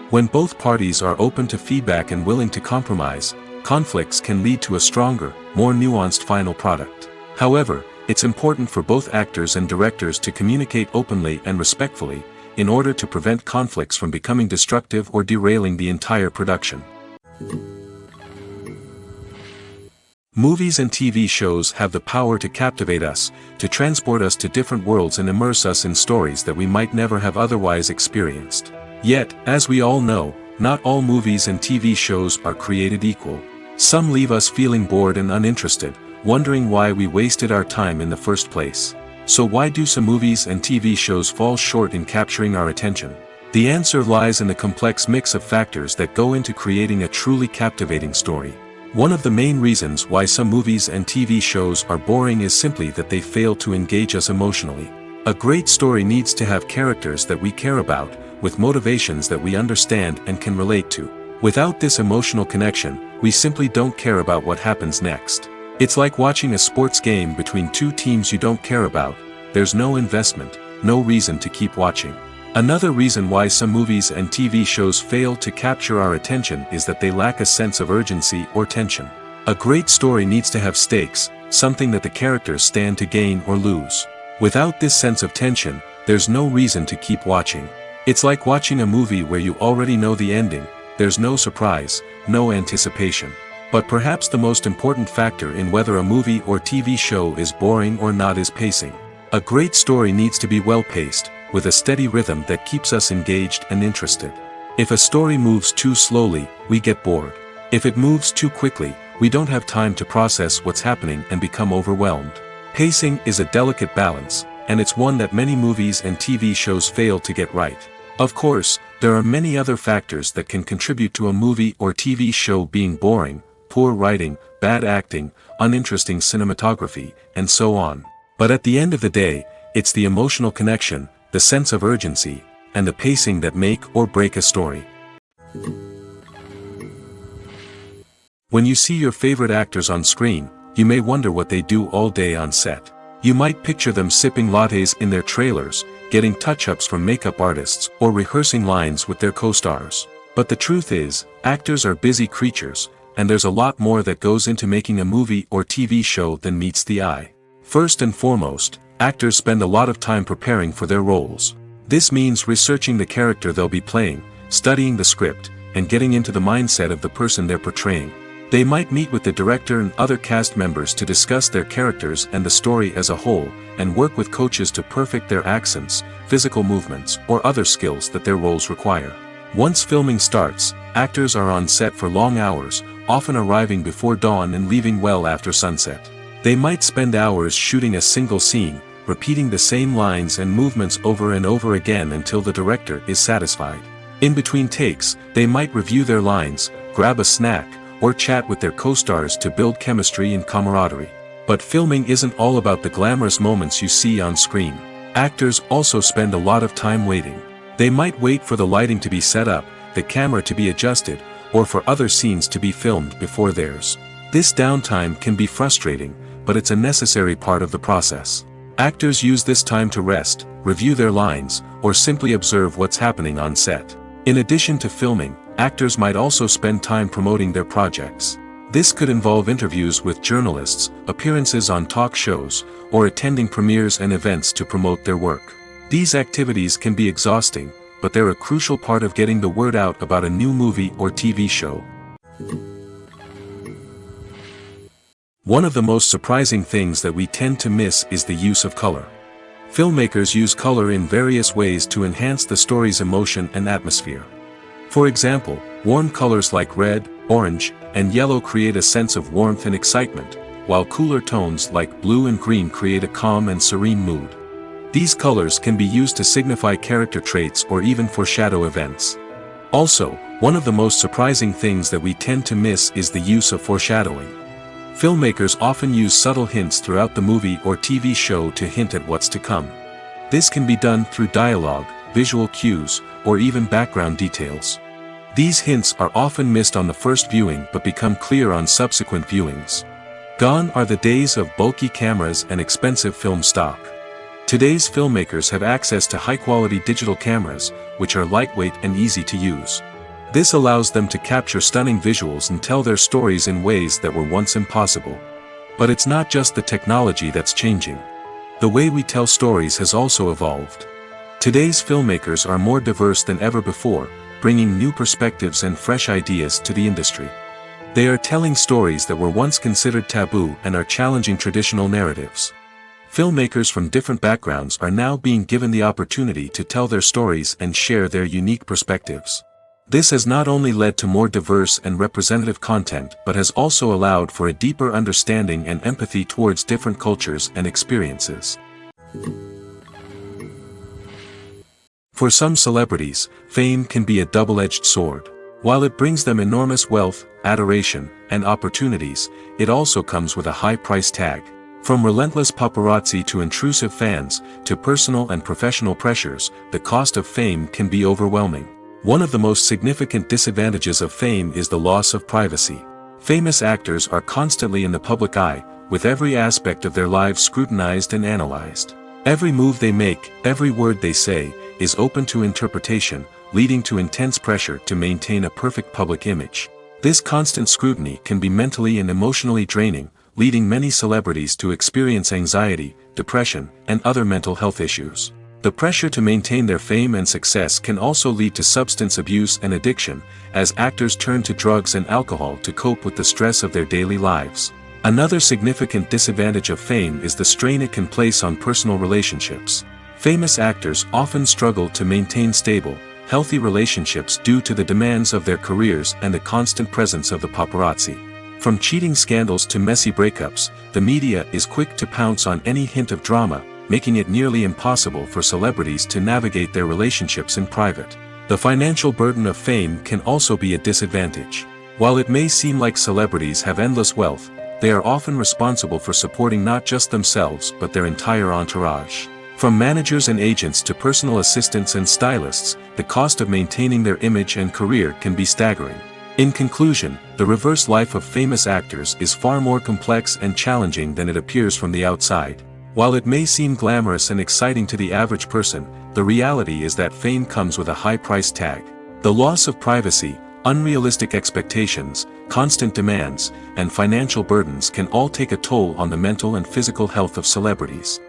When both parties are open to feedback and willing to compromise, conflicts can lead to a stronger, more nuanced final product. However, it's important for both actors and directors to communicate openly and respectfully, in order to prevent conflicts from becoming destructive or derailing the entire production. Movies and TV shows have the power to captivate us, to transport us to different worlds and immerse us in stories that we might never have otherwise experienced. Yet, as we all know, not all movies and TV shows are created equal. Some leave us feeling bored and uninterested, wondering why we wasted our time in the first place. So why do some movies and TV shows fall short in capturing our attention? The answer lies in the complex mix of factors that go into creating a truly captivating story. One of the main reasons why some movies and TV shows are boring is simply that they fail to engage us emotionally. A great story needs to have characters that we care about, with motivations that we understand and can relate to. Without this emotional connection, we simply don't care about what happens next. It's like watching a sports game between two teams you don't care about. There's no investment, no reason to keep watching. Another reason why some movies and TV shows fail to capture our attention is that they lack a sense of urgency or tension. A great story needs to have stakes, something that the characters stand to gain or lose. Without this sense of tension, there's no reason to keep watching. It's like watching a movie where you already know the ending. There's no surprise, no anticipation. But perhaps the most important factor in whether a movie or TV show is boring or not is pacing. A great story needs to be well-paced, with a steady rhythm that keeps us engaged and interested. If a story moves too slowly, we get bored. If it moves too quickly, we don't have time to process what's happening and become overwhelmed. Pacing is a delicate balance, and it's one that many movies and TV shows fail to get right. Of course, there are many other factors that can contribute to a movie or TV show being boring: poor writing, bad acting, uninteresting cinematography, and so on. But at the end of the day, it's the emotional connection, the sense of urgency, and the pacing that make or break a story. When you see your favorite actors on screen, you may wonder what they do all day on set. You might picture them sipping lattes in their trailers, getting touch-ups from makeup artists, or rehearsing lines with their co-stars. But the truth is, actors are busy creatures, and there's a lot more that goes into making a movie or TV show than meets the eye. First and foremost, actors spend a lot of time preparing for their roles. This means researching the character they'll be playing, studying the script, and getting into the mindset of the person they're portraying. They might meet with the director and other cast members to discuss their characters and the story as a whole, and work with coaches to perfect their accents, physical movements, or other skills that their roles require. Once filming starts, actors are on set for long hours, often arriving before dawn and leaving well after sunset. They might spend hours shooting a single scene, repeating the same lines and movements over and over again until the director is satisfied. In between takes, they might review their lines, grab a snack, or chat with their co-stars to build chemistry and camaraderie. But filming isn't all about the glamorous moments you see on screen. Actors also spend a lot of time waiting. They might wait for the lighting to be set up, the camera to be adjusted, or for other scenes to be filmed before theirs. This downtime can be frustrating, but it's a necessary part of the process. Actors use this time to rest, review their lines, or simply observe what's happening on set. In addition to filming, actors might also spend time promoting their projects. This could involve interviews with journalists, appearances on talk shows, or attending premieres and events to promote their work. These activities can be exhausting, but they're a crucial part of getting the word out about a new movie or TV show. One of the most surprising things that we tend to miss is the use of color. Filmmakers use color in various ways to enhance the story's emotion and atmosphere. For example, warm colors like red, orange, and yellow create a sense of warmth and excitement, while cooler tones like blue and green create a calm and serene mood. These colors can be used to signify character traits or even foreshadow events. Also, one of the most surprising things that we tend to miss is the use of foreshadowing. Filmmakers often use subtle hints throughout the movie or TV show to hint at what's to come. This can be done through dialogue, visual cues, or even background details. These hints are often missed on the first viewing but become clear on subsequent viewings. Gone are the days of bulky cameras and expensive film stock. Today's filmmakers have access to high-quality digital cameras, which are lightweight and easy to use. This allows them to capture stunning visuals and tell their stories in ways that were once impossible. But it's not just the technology that's changing. The way we tell stories has also evolved. Today's filmmakers are more diverse than ever before, bringing new perspectives and fresh ideas to the industry. They are telling stories that were once considered taboo and are challenging traditional narratives. Filmmakers from different backgrounds are now being given the opportunity to tell their stories and share their unique perspectives. This has not only led to more diverse and representative content but has also allowed for a deeper understanding and empathy towards different cultures and experiences. For some celebrities, fame can be a double-edged sword. While it brings them enormous wealth, adoration, and opportunities, it also comes with a high price tag. From relentless paparazzi to intrusive fans, to personal and professional pressures, the cost of fame can be overwhelming. One of the most significant disadvantages of fame is the loss of privacy. Famous actors are constantly in the public eye, with every aspect of their lives scrutinized and analyzed. Every move they make, every word they say, is open to interpretation, leading to intense pressure to maintain a perfect public image. This constant scrutiny can be mentally and emotionally draining, leading many celebrities to experience anxiety, depression, and other mental health issues. The pressure to maintain their fame and success can also lead to substance abuse and addiction, as actors turn to drugs and alcohol to cope with the stress of their daily lives. Another significant disadvantage of fame is the strain it can place on personal relationships. Famous actors often struggle to maintain stable, healthy relationships due to the demands of their careers and the constant presence of the paparazzi. From cheating scandals to messy breakups, the media is quick to pounce on any hint of drama, making it nearly impossible for celebrities to navigate their relationships in private. The financial burden of fame can also be a disadvantage. While it may seem like celebrities have endless wealth, they are often responsible for supporting not just themselves but their entire entourage. From managers and agents to personal assistants and stylists, the cost of maintaining their image and career can be staggering. In conclusion, the reverse life of famous actors is far more complex and challenging than it appears from the outside. While it may seem glamorous and exciting to the average person, the reality is that fame comes with a high price tag. The loss of privacy, unrealistic expectations, constant demands, and financial burdens can all take a toll on the mental and physical health of celebrities.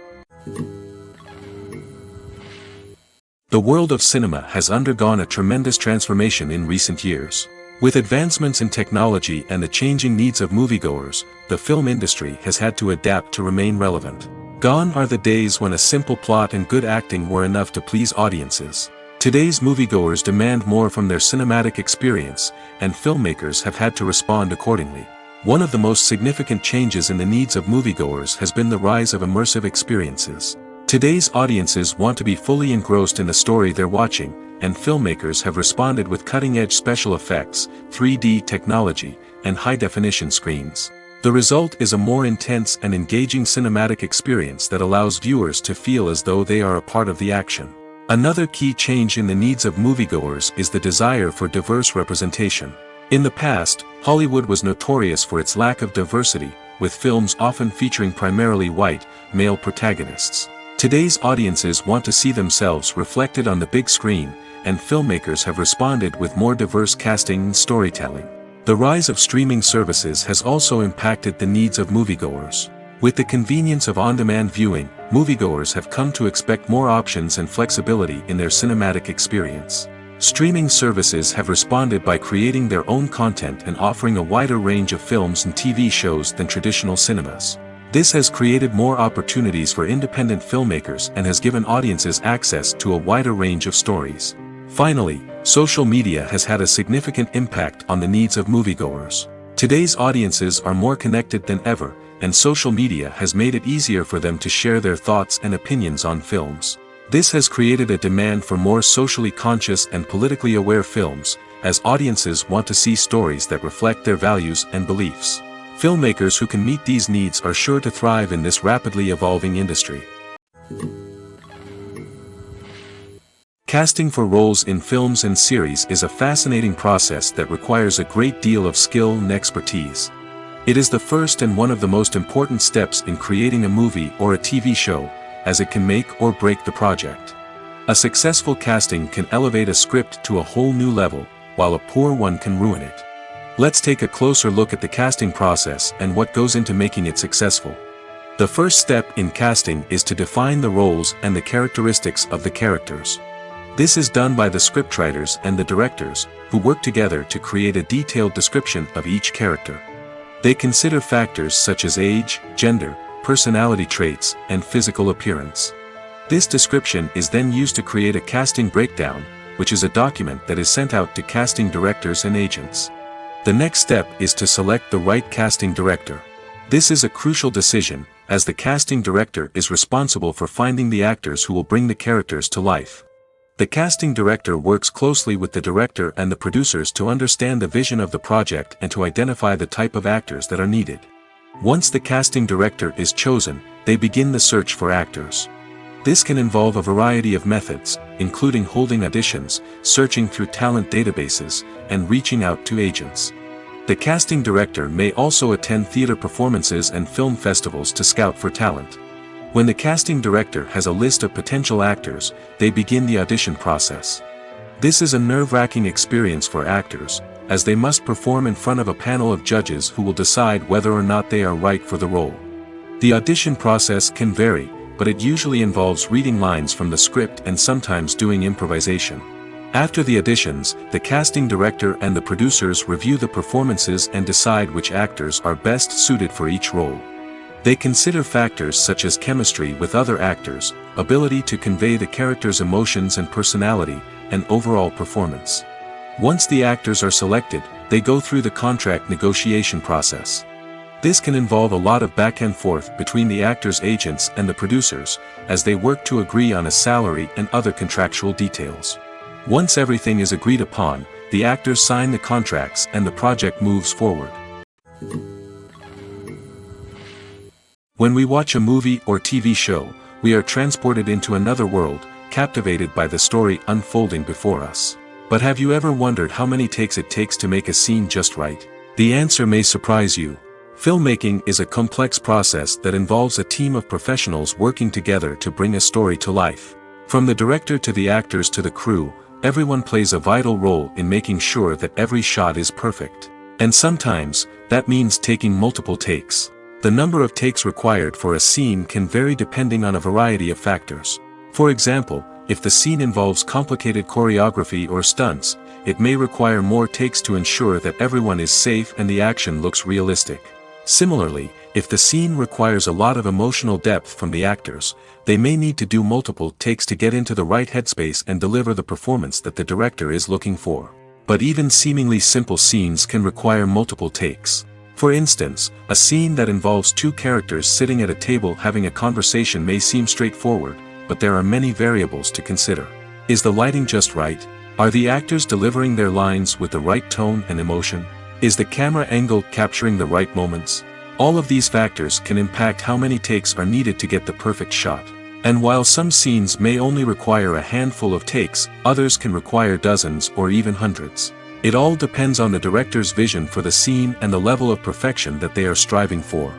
The world of cinema has undergone a tremendous transformation in recent years. With advancements in technology and the changing needs of moviegoers, the film industry has had to adapt to remain relevant. Gone are the days when a simple plot and good acting were enough to please audiences. Today's moviegoers demand more from their cinematic experience, and filmmakers have had to respond accordingly. One of the most significant changes in the needs of moviegoers has been the rise of immersive experiences. Today's audiences want to be fully engrossed in the story they're watching, and filmmakers have responded with cutting-edge special effects, 3D technology, and high-definition screens. The result is a more intense and engaging cinematic experience that allows viewers to feel as though they are a part of the action. Another key change in the needs of moviegoers is the desire for diverse representation. In the past, Hollywood was notorious for its lack of diversity, with films often featuring primarily white, male protagonists. Today's audiences want to see themselves reflected on the big screen, and filmmakers have responded with more diverse casting and storytelling. The rise of streaming services has also impacted the needs of moviegoers. With the convenience of on-demand viewing, moviegoers have come to expect more options and flexibility in their cinematic experience. Streaming services have responded by creating their own content and offering a wider range of films and TV shows than traditional cinemas. This has created more opportunities for independent filmmakers and has given audiences access to a wider range of stories. Finally, social media has had a significant impact on the needs of moviegoers. Today's audiences are more connected than ever, and social media has made it easier for them to share their thoughts and opinions on films. This has created a demand for more socially conscious and politically aware films, as audiences want to see stories that reflect their values and beliefs. Filmmakers who can meet these needs are sure to thrive in this rapidly evolving industry. Casting for roles in films and series is a fascinating process that requires a great deal of skill and expertise. It is the first and one of the most important steps in creating a movie or a TV show, as it can make or break the project. A successful casting can elevate a script to a whole new level, while a poor one can ruin it. Let's take a closer look at the casting process and what goes into making it successful. The first step in casting is to define the roles and the characteristics of the characters. This is done by the scriptwriters and the directors, who work together to create a detailed description of each character. They consider factors such as age, gender, personality traits, and physical appearance. This description is then used to create a casting breakdown, which is a document that is sent out to casting directors and agents. The next step is to select the right casting director. This is a crucial decision, as the casting director is responsible for finding the actors who will bring the characters to life. The casting director works closely with the director and the producers to understand the vision of the project and to identify the type of actors that are needed. Once the casting director is chosen, they begin the search for actors. This can involve a variety of methods, including holding auditions, searching through talent databases, and reaching out to agents. The casting director may also attend theater performances and film festivals to scout for talent. When the casting director has a list of potential actors, they begin the audition process. This is a nerve-wracking experience for actors, as they must perform in front of a panel of judges who will decide whether or not they are right for the role. The audition process can vary, but it usually involves reading lines from the script and sometimes doing improvisation. After the auditions, the casting director and the producers review the performances and decide which actors are best suited for each role. They consider factors such as chemistry with other actors, ability to convey the character's emotions and personality, and overall performance. Once the actors are selected, they go through the contract negotiation process. This can involve a lot of back and forth between the actors' agents and the producers, as they work to agree on a salary and other contractual details. Once everything is agreed upon, the actors sign the contracts and the project moves forward. When we watch a movie or TV show, we are transported into another world, captivated by the story unfolding before us. But have you ever wondered how many takes it takes to make a scene just right? The answer may surprise you. Filmmaking is a complex process that involves a team of professionals working together to bring a story to life. From the director to the actors to the crew, everyone plays a vital role in making sure that every shot is perfect. And sometimes, that means taking multiple takes. The number of takes required for a scene can vary depending on a variety of factors. For example, if the scene involves complicated choreography or stunts, it may require more takes to ensure that everyone is safe and the action looks realistic. Similarly, if the scene requires a lot of emotional depth from the actors, they may need to do multiple takes to get into the right headspace and deliver the performance that the director is looking for. But even seemingly simple scenes can require multiple takes. For instance, a scene that involves two characters sitting at a table having a conversation may seem straightforward, but there are many variables to consider. Is the lighting just right? Are the actors delivering their lines with the right tone and emotion? Is the camera angle capturing the right moments? All of these factors can impact how many takes are needed to get the perfect shot. And while some scenes may only require a handful of takes, others can require dozens or even hundreds. It all depends on the director's vision for the scene and the level of perfection that they are striving for.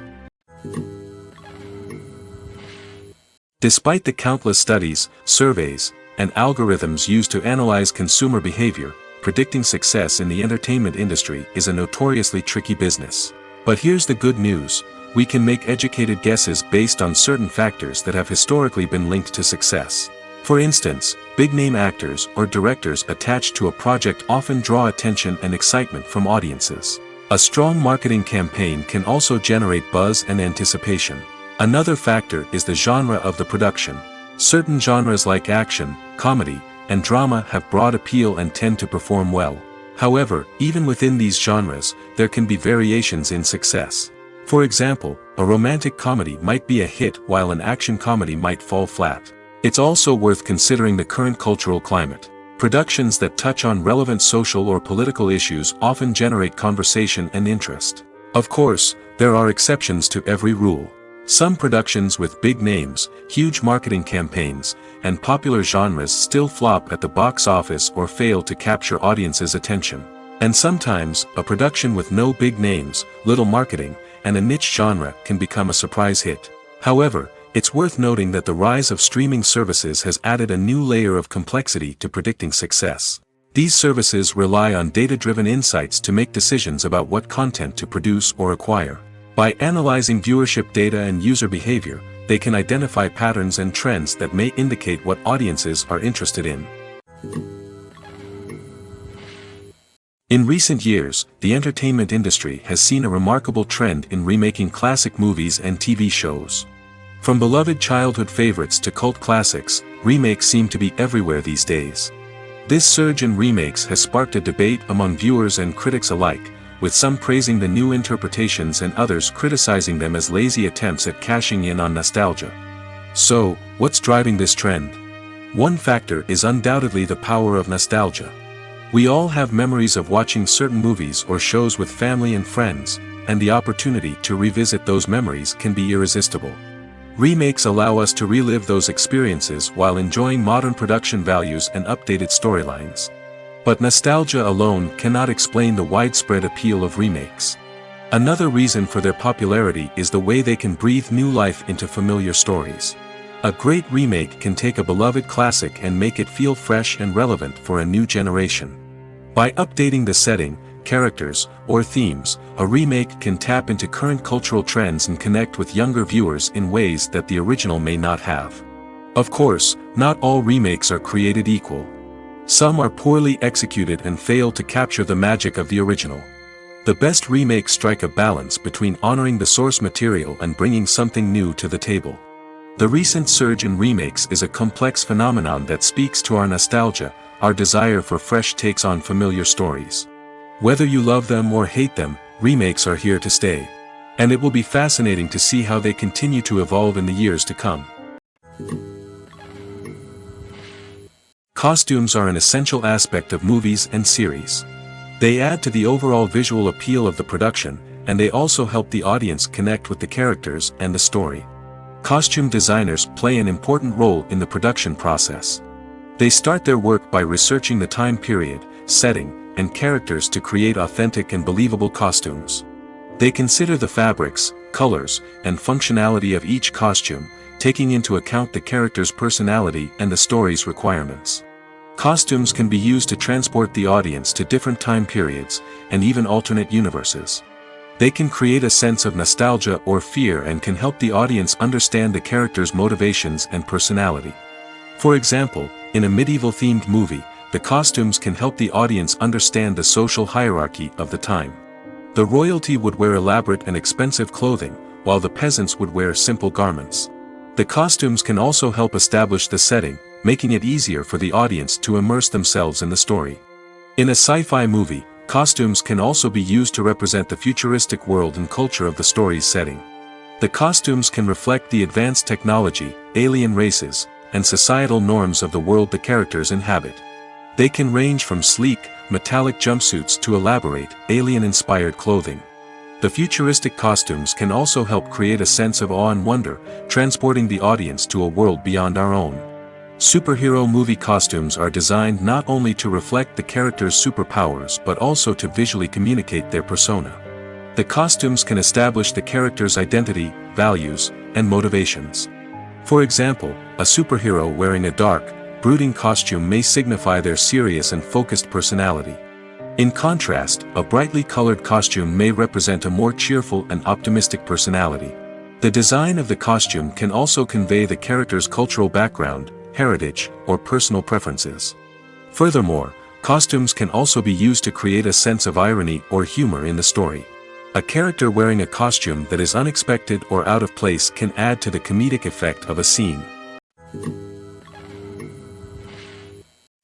Despite the countless studies, surveys, and algorithms used to analyze consumer behavior, predicting success in the entertainment industry is a notoriously tricky business. But here's the good news: we can make educated guesses based on certain factors that have historically been linked to success. For instance, big-name actors or directors attached to a project often draw attention and excitement from audiences. A strong marketing campaign can also generate buzz and anticipation. Another factor is the genre of the production. Certain genres like action, comedy, and drama have broad appeal and tend to perform well. However, even within these genres, there can be variations in success. For example, a romantic comedy might be a hit while an action comedy might fall flat. It's also worth considering the current cultural climate. Productions that touch on relevant social or political issues often generate conversation and interest. Of course, there are exceptions to every rule. Some productions with big names, huge marketing campaigns, and popular genres still flop at the box office or fail to capture audiences' attention. And sometimes, a production with no big names, little marketing, and a niche genre can become a surprise hit. However, it's worth noting that the rise of streaming services has added a new layer of complexity to predicting success. These services rely on data-driven insights to make decisions about what content to produce or acquire. By analyzing viewership data and user behavior, they can identify patterns and trends that may indicate what audiences are interested in. In recent years, the entertainment industry has seen a remarkable trend in remaking classic movies and TV shows. From beloved childhood favorites to cult classics, remakes seem to be everywhere these days. This surge in remakes has sparked a debate among viewers and critics alike, with some praising the new interpretations and others criticizing them as lazy attempts at cashing in on nostalgia. So, what's driving this trend? One factor is undoubtedly the power of nostalgia. We all have memories of watching certain movies or shows with family and friends, and the opportunity to revisit those memories can be irresistible. Remakes allow us to relive those experiences while enjoying modern production values and updated storylines. But nostalgia alone cannot explain the widespread appeal of remakes. Another reason for their popularity is the way they can breathe new life into familiar stories. A great remake can take a beloved classic and make it feel fresh and relevant for a new generation. By updating the setting, characters, or themes, a remake can tap into current cultural trends and connect with younger viewers in ways that the original may not have. Of course, not all remakes are created equal. Some are poorly executed and fail to capture the magic of the original. The best remakes strike a balance between honoring the source material and bringing something new to the table. The recent surge in remakes is a complex phenomenon that speaks to our nostalgia, our desire for fresh takes on familiar stories. Whether you love them or hate them, remakes are here to stay. And it will be fascinating to see how they continue to evolve in the years to come. Costumes are an essential aspect of movies and series. They add to the overall visual appeal of the production, and they also help the audience connect with the characters and the story. Costume designers play an important role in the production process. They start their work by researching the time period, setting, and characters to create authentic and believable costumes. They consider the fabrics, colors, and functionality of each costume, taking into account the character's personality and the story's requirements. Costumes can be used to transport the audience to different time periods, and even alternate universes. They can create a sense of nostalgia or fear and can help the audience understand the character's motivations and personality. For example, in a medieval-themed movie, the costumes can help the audience understand the social hierarchy of the time. The royalty would wear elaborate and expensive clothing, while the peasants would wear simple garments. The costumes can also help establish the setting, making it easier for the audience to immerse themselves in the story. In a sci-fi movie, costumes can also be used to represent the futuristic world and culture of the story's setting. The costumes can reflect the advanced technology, alien races, and societal norms of the world the characters inhabit. They can range from sleek, metallic jumpsuits to elaborate, alien-inspired clothing. The futuristic costumes can also help create a sense of awe and wonder, transporting the audience to a world beyond our own. Superhero movie costumes are designed not only to reflect the character's superpowers but also to visually communicate their persona. The costumes can establish the character's identity, values, and motivations. For example, a superhero wearing a dark, brooding costume may signify their serious and focused personality. In contrast, a brightly colored costume may represent a more cheerful and optimistic personality. The design of the costume can also convey the character's cultural background, heritage, or personal preferences. Furthermore, costumes can also be used to create a sense of irony or humor in the story. A character wearing a costume that is unexpected or out of place can add to the comedic effect of a scene.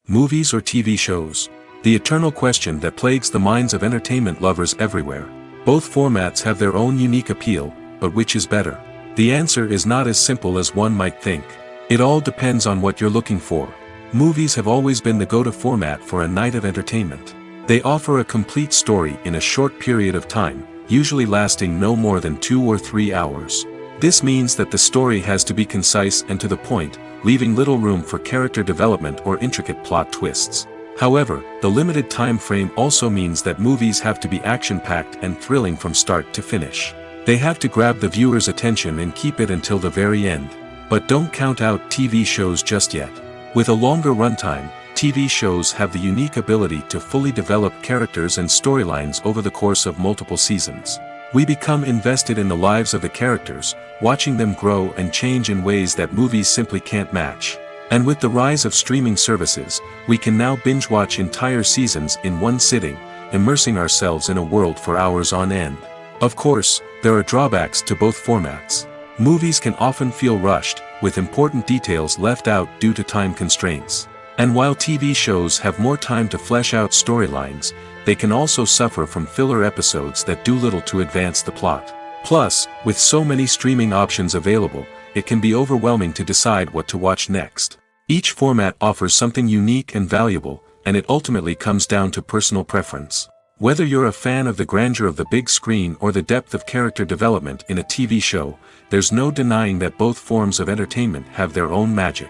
Movies or TV shows? The eternal question that plagues the minds of entertainment lovers everywhere. Both formats have their own unique appeal, but which is better? The answer is not as simple as one might think. It all depends on what you're looking for. Movies have always been the go-to format for a night of entertainment. They offer a complete story in a short period of time, usually lasting no more than 2 or 3 hours. This means that the story has to be concise and to the point, leaving little room for character development or intricate plot twists. However, the limited time frame also means that movies have to be action-packed and thrilling from start to finish. They have to grab the viewer's attention and keep it until the very end. But don't count out TV shows just yet. With a longer runtime, TV shows have the unique ability to fully develop characters and storylines over the course of multiple seasons. We become invested in the lives of the characters, watching them grow and change in ways that movies simply can't match. And with the rise of streaming services, we can now binge-watch entire seasons in one sitting, immersing ourselves in a world for hours on end. Of course, there are drawbacks to both formats. Movies can often feel rushed, with important details left out due to time constraints. And while TV shows have more time to flesh out storylines, they can also suffer from filler episodes that do little to advance the plot. Plus, with so many streaming options available, it can be overwhelming to decide what to watch next. Each format offers something unique and valuable, and it ultimately comes down to personal preference. Whether you're a fan of the grandeur of the big screen or the depth of character development in a TV show, there's no denying that both forms of entertainment have their own magic.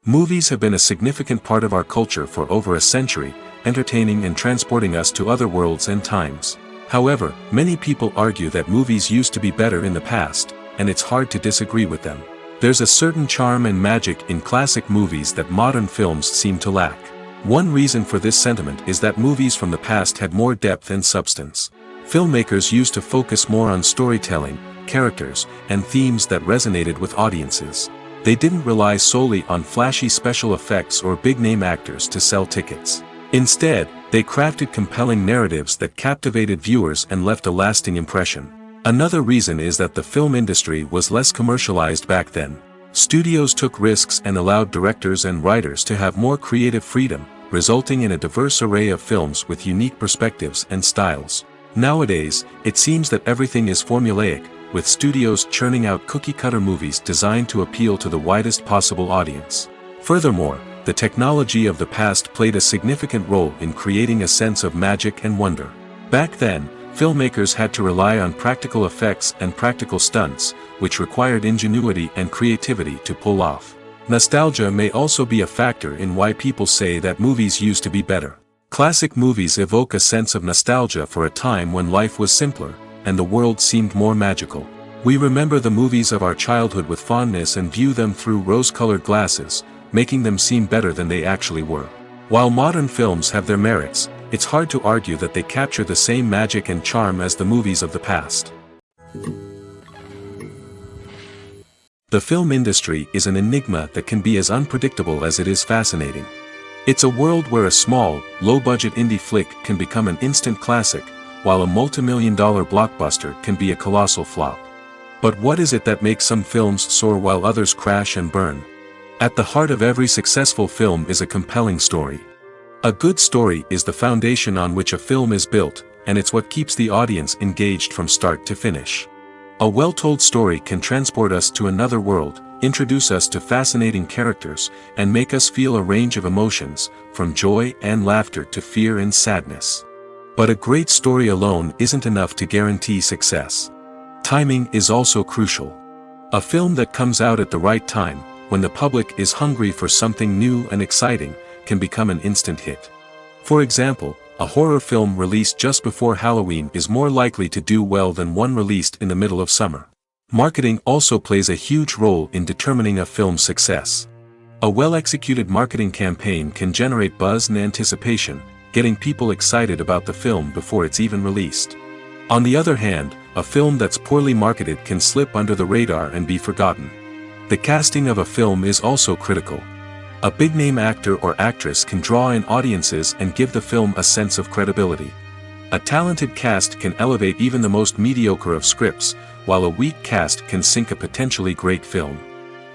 Movies have been a significant part of our culture for over a century, entertaining and transporting us to other worlds and times. However, many people argue that movies used to be better in the past, and it's hard to disagree with them. There's a certain charm and magic in classic movies that modern films seem to lack. One reason for this sentiment is that movies from the past had more depth and substance. Filmmakers used to focus more on storytelling, characters, and themes that resonated with audiences. They didn't rely solely on flashy special effects or big-name actors to sell tickets. Instead, they crafted compelling narratives that captivated viewers and left a lasting impression. Another reason is that the film industry was less commercialized back then. Studios took risks and allowed directors and writers to have more creative freedom, resulting in a diverse array of films with unique perspectives and styles. Nowadays, it seems that everything is formulaic, with studios churning out cookie-cutter movies designed to appeal to the widest possible audience. Furthermore, the technology of the past played a significant role in creating a sense of magic and wonder. Back then, filmmakers had to rely on practical effects and practical stunts, which required ingenuity and creativity to pull off. Nostalgia may also be a factor in why people say that movies used to be better. Classic movies evoke a sense of nostalgia for a time when life was simpler, and the world seemed more magical. We remember the movies of our childhood with fondness and view them through rose-colored glasses, making them seem better than they actually were. While modern films have their merits, it's hard to argue that they capture the same magic and charm as the movies of the past. The film industry is an enigma that can be as unpredictable as it is fascinating. It's a world where a small, low-budget indie flick can become an instant classic, while a multi-million-dollar blockbuster can be a colossal flop. But what is it that makes some films soar while others crash and burn? At the heart of every successful film is a compelling story. A good story is the foundation on which a film is built, and it's what keeps the audience engaged from start to finish. A well-told story can transport us to another world, introduce us to fascinating characters, and make us feel a range of emotions, from joy and laughter to fear and sadness. But a great story alone isn't enough to guarantee success. Timing is also crucial. A film that comes out at the right time, when the public is hungry for something new and exciting, can become an instant hit. For example, a horror film released just before Halloween is more likely to do well than one released in the middle of summer. Marketing also plays a huge role in determining a film's success. A well-executed marketing campaign can generate buzz and anticipation, getting people excited about the film before it's even released. On the other hand, a film that's poorly marketed can slip under the radar and be forgotten. The casting of a film is also critical. A big-name actor or actress can draw in audiences and give the film a sense of credibility. A talented cast can elevate even the most mediocre of scripts, while a weak cast can sink a potentially great film.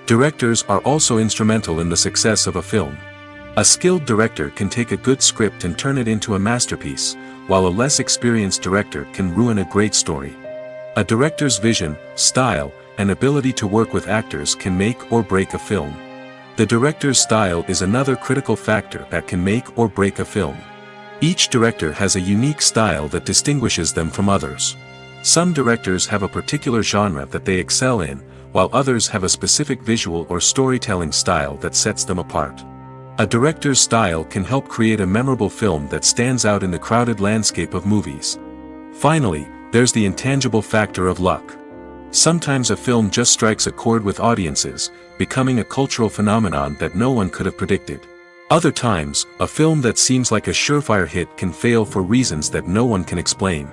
Directors are also instrumental in the success of a film. A skilled director can take a good script and turn it into a masterpiece, while a less experienced director can ruin a great story. A director's vision, style, and ability to work with actors can make or break a film. The director's style is another critical factor that can make or break a film. Each director has a unique style that distinguishes them from others. Some directors have a particular genre that they excel in, while others have a specific visual or storytelling style that sets them apart. A director's style can help create a memorable film that stands out in the crowded landscape of movies. Finally, there's the intangible factor of luck. Sometimes a film just strikes a chord with audiences, becoming a cultural phenomenon that no one could have predicted. Other times, a film that seems like a surefire hit can fail for reasons that no one can explain.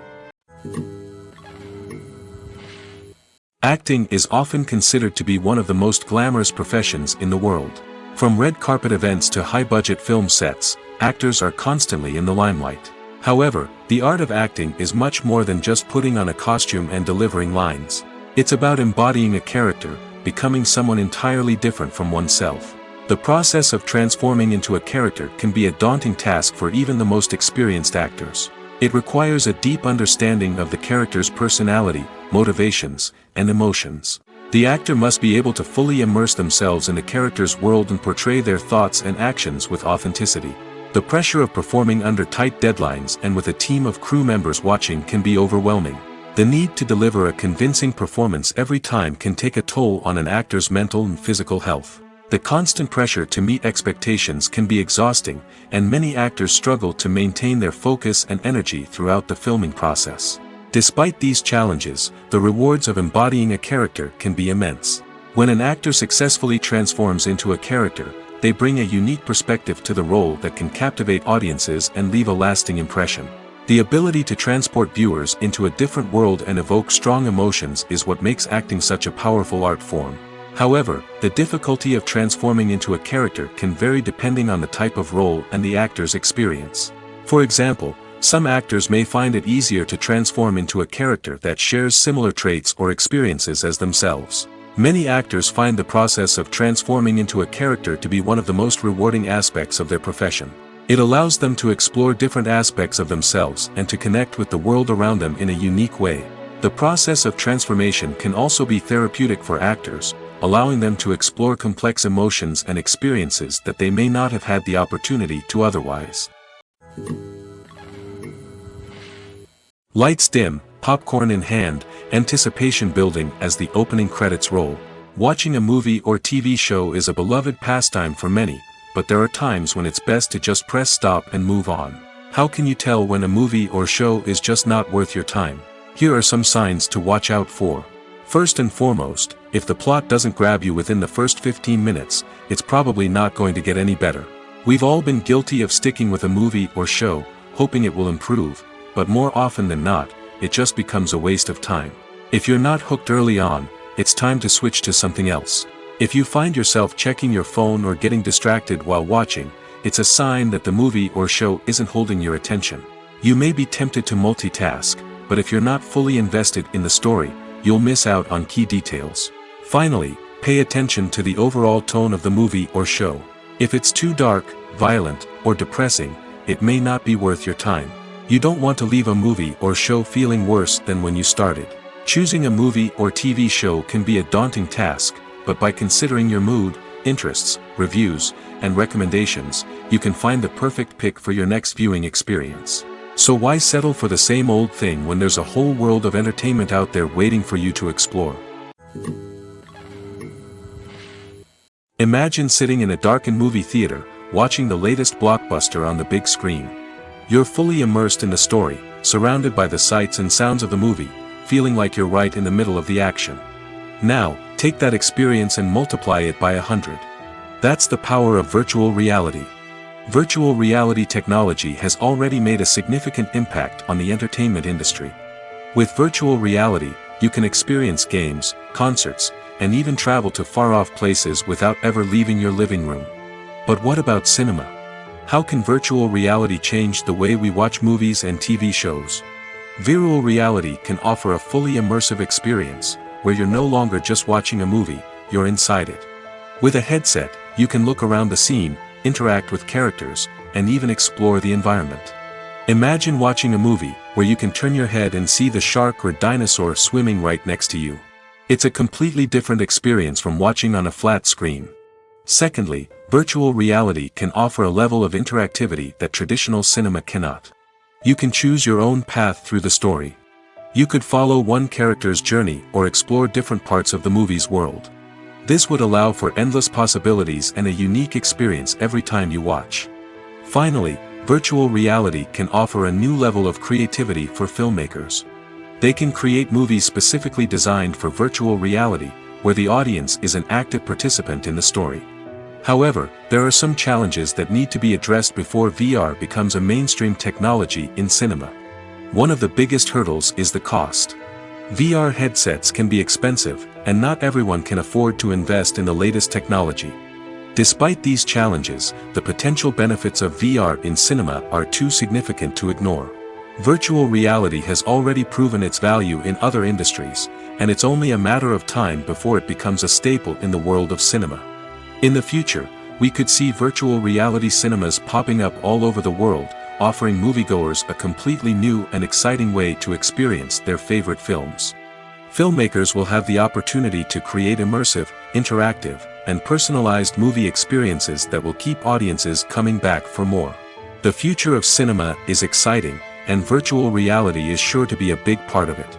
Acting is often considered to be one of the most glamorous professions in the world. From red carpet events to high-budget film sets, actors are constantly in the limelight. However, the art of acting is much more than just putting on a costume and delivering lines. It's about embodying a character, becoming someone entirely different from oneself. The process of transforming into a character can be a daunting task for even the most experienced actors. It requires a deep understanding of the character's personality, motivations, and emotions. The actor must be able to fully immerse themselves in the character's world and portray their thoughts and actions with authenticity. The pressure of performing under tight deadlines and with a team of crew members watching can be overwhelming. The need to deliver a convincing performance every time can take a toll on an actor's mental and physical health. The constant pressure to meet expectations can be exhausting, and many actors struggle to maintain their focus and energy throughout the filming process. Despite these challenges, the rewards of embodying a character can be immense. When an actor successfully transforms into a character, they bring a unique perspective to the role that can captivate audiences and leave a lasting impression. The ability to transport viewers into a different world and evoke strong emotions is what makes acting such a powerful art form. However, the difficulty of transforming into a character can vary depending on the type of role and the actor's experience. For example, some actors may find it easier to transform into a character that shares similar traits or experiences as themselves. Many actors find the process of transforming into a character to be one of the most rewarding aspects of their profession. It allows them to explore different aspects of themselves and to connect with the world around them in a unique way. The process of transformation can also be therapeutic for actors, allowing them to explore complex emotions and experiences that they may not have had the opportunity to otherwise. Lights dim, popcorn in hand, anticipation building as the opening credits roll. Watching a movie or TV show is a beloved pastime for many, but there are times when it's best to just press stop and move on. How can you tell when a movie or show is just not worth your time? Here are some signs to watch out for. First and foremost, if the plot doesn't grab you within the first 15 minutes, it's probably not going to get any better. We've all been guilty of sticking with a movie or show, hoping it will improve, but more often than not, it just becomes a waste of time. If you're not hooked early on, it's time to switch to something else. If you find yourself checking your phone or getting distracted while watching, it's a sign that the movie or show isn't holding your attention. You may be tempted to multitask, but if you're not fully invested in the story, you'll miss out on key details. Finally, pay attention to the overall tone of the movie or show. If it's too dark, violent, or depressing, it may not be worth your time. You don't want to leave a movie or show feeling worse than when you started. Choosing a movie or TV show can be a daunting task, but by considering your mood, interests, reviews, and recommendations, you can find the perfect pick for your next viewing experience. So why settle for the same old thing when there's a whole world of entertainment out there waiting for you to explore? Imagine sitting in a darkened movie theater, watching the latest blockbuster on the big screen. You're fully immersed in the story, surrounded by the sights and sounds of the movie, feeling like you're right in the middle of the action. Now, take that experience and multiply it by 100. That's the power of virtual reality. Virtual reality technology has already made a significant impact on the entertainment industry. With virtual reality, you can experience games, concerts, and even travel to far-off places without ever leaving your living room. But what about cinema? How can virtual reality change the way we watch movies and TV shows? Virtual reality can offer a fully immersive experience, where you're no longer just watching a movie, you're inside it. With a headset, you can look around the scene, interact with characters, and even explore the environment. Imagine watching a movie, where you can turn your head and see the shark or dinosaur swimming right next to you. It's a completely different experience from watching on a flat screen. Secondly, virtual reality can offer a level of interactivity that traditional cinema cannot. You can choose your own path through the story. You could follow one character's journey or explore different parts of the movie's world. This would allow for endless possibilities and a unique experience every time you watch. Finally, virtual reality can offer a new level of creativity for filmmakers. They can create movies specifically designed for virtual reality, where the audience is an active participant in the story. However, there are some challenges that need to be addressed before VR becomes a mainstream technology in cinema. One of the biggest hurdles is the cost. VR headsets can be expensive, and not everyone can afford to invest in the latest technology. Despite these challenges, the potential benefits of VR in cinema are too significant to ignore. Virtual reality has already proven its value in other industries, and it's only a matter of time before it becomes a staple in the world of cinema. In the future, we could see virtual reality cinemas popping up all over the world, offering moviegoers a completely new and exciting way to experience their favorite films. Filmmakers will have the opportunity to create immersive, interactive, and personalized movie experiences that will keep audiences coming back for more. The future of cinema is exciting, and virtual reality is sure to be a big part of it.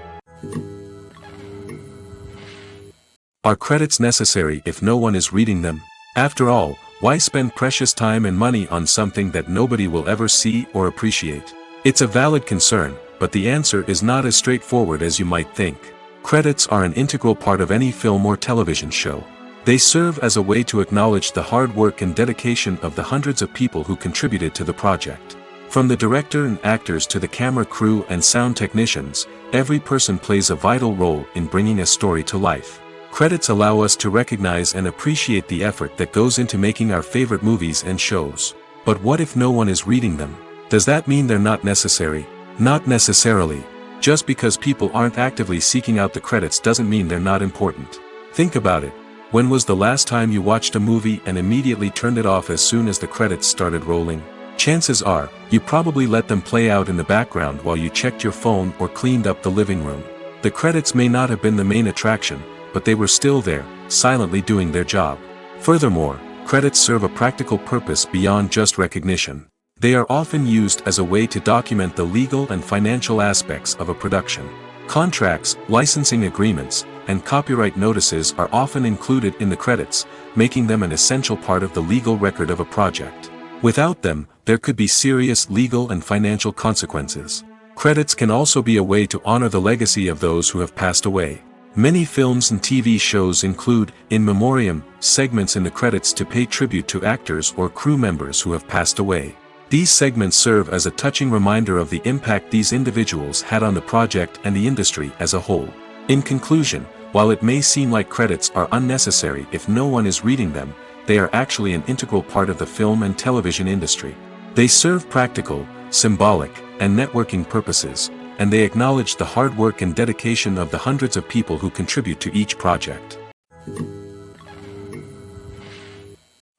Are credits necessary if no one is reading them? After all, why spend precious time and money on something that nobody will ever see or appreciate? It's a valid concern, but the answer is not as straightforward as you might think. Credits are an integral part of any film or television show. They serve as a way to acknowledge the hard work and dedication of the hundreds of people who contributed to the project. From the director and actors to the camera crew and sound technicians, every person plays a vital role in bringing a story to life. Credits allow us to recognize and appreciate the effort that goes into making our favorite movies and shows. But what if no one is reading them? Does that mean they're not necessary? Not necessarily. Just because people aren't actively seeking out the credits doesn't mean they're not important. Think about it. When was the last time you watched a movie and immediately turned it off as soon as the credits started rolling? Chances are, you probably let them play out in the background while you checked your phone or cleaned up the living room. The credits may not have been the main attraction, but they were still there, silently doing their job. Furthermore, credits serve a practical purpose beyond just recognition. They are often used as a way to document the legal and financial aspects of a production. Contracts, licensing agreements, and copyright notices are often included in the credits, making them an essential part of the legal record of a project. Without them, there could be serious legal and financial consequences. Credits can also be a way to honor the legacy of those who have passed away. Many films and TV shows include, in memoriam, segments in the credits to pay tribute to actors or crew members who have passed away. These segments serve as a touching reminder of the impact these individuals had on the project and the industry as a whole. In conclusion, while it may seem like credits are unnecessary if no one is reading them, they are actually an integral part of the film and television industry. They serve practical, symbolic, and networking purposes, and they acknowledge the hard work and dedication of the hundreds of people who contribute to each project.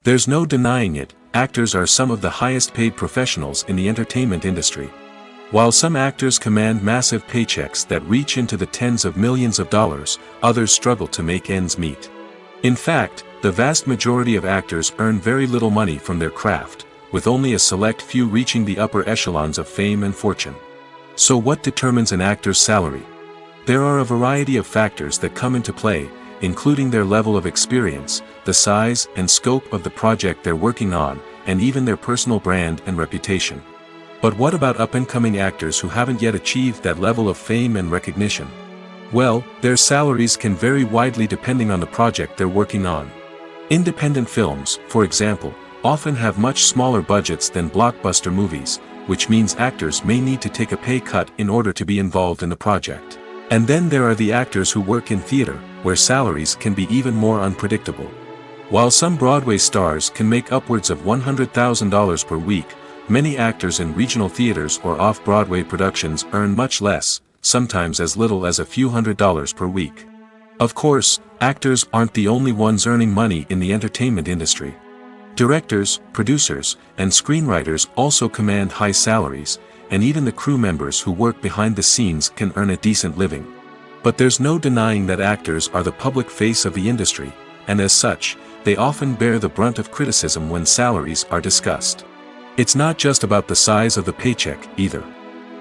There's no denying it, actors are some of the highest paid professionals in the entertainment industry. While some actors command massive paychecks that reach into the tens of millions of dollars, others struggle to make ends meet. In fact, the vast majority of actors earn very little money from their craft, with only a select few reaching the upper echelons of fame and fortune. So what determines an actor's salary? There are a variety of factors that come into play, including their level of experience, the size and scope of the project they're working on, and even their personal brand and reputation. But what about up-and-coming actors who haven't yet achieved that level of fame and recognition? Well, their salaries can vary widely depending on the project they're working on. Independent films, for example, often have much smaller budgets than blockbuster movies, which means actors may need to take a pay cut in order to be involved in the project. And then there are the actors who work in theater, where salaries can be even more unpredictable. While some Broadway stars can make upwards of $100,000 per week, many actors in regional theaters or off-Broadway productions earn much less, sometimes as little as a few $100s per week. Of course, actors aren't the only ones earning money in the entertainment industry. Directors, producers, and screenwriters also command high salaries, and even the crew members who work behind the scenes can earn a decent living. But there's no denying that actors are the public face of the industry, and as such, they often bear the brunt of criticism when salaries are discussed. It's not just about the size of the paycheck, either.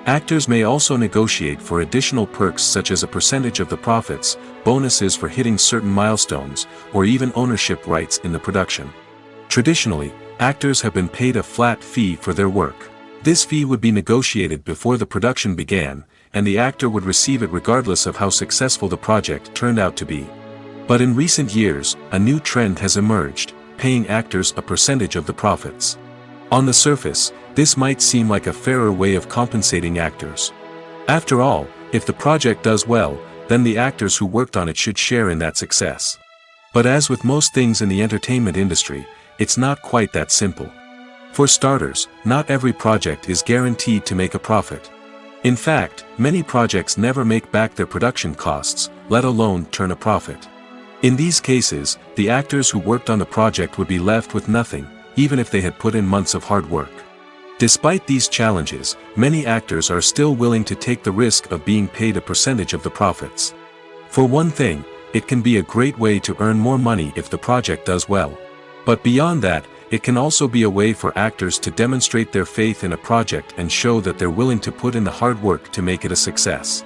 Actors may also negotiate for additional perks such as a percentage of the profits, bonuses for hitting certain milestones, or even ownership rights in the production. Traditionally, actors have been paid a flat fee for their work. This fee would be negotiated before the production began, and the actor would receive it regardless of how successful the project turned out to be. But in recent years, a new trend has emerged, paying actors a percentage of the profits. On the surface, this might seem like a fairer way of compensating actors. After all, if the project does well, then the actors who worked on it should share in that success. But as with most things in the entertainment industry, it's not quite that simple. For starters, not every project is guaranteed to make a profit. In fact, many projects never make back their production costs, let alone turn a profit. In these cases, the actors who worked on the project would be left with nothing, even if they had put in months of hard work. Despite these challenges, many actors are still willing to take the risk of being paid a percentage of the profits. For one thing, it can be a great way to earn more money if the project does well. But beyond that, it can also be a way for actors to demonstrate their faith in a project and show that they're willing to put in the hard work to make it a success.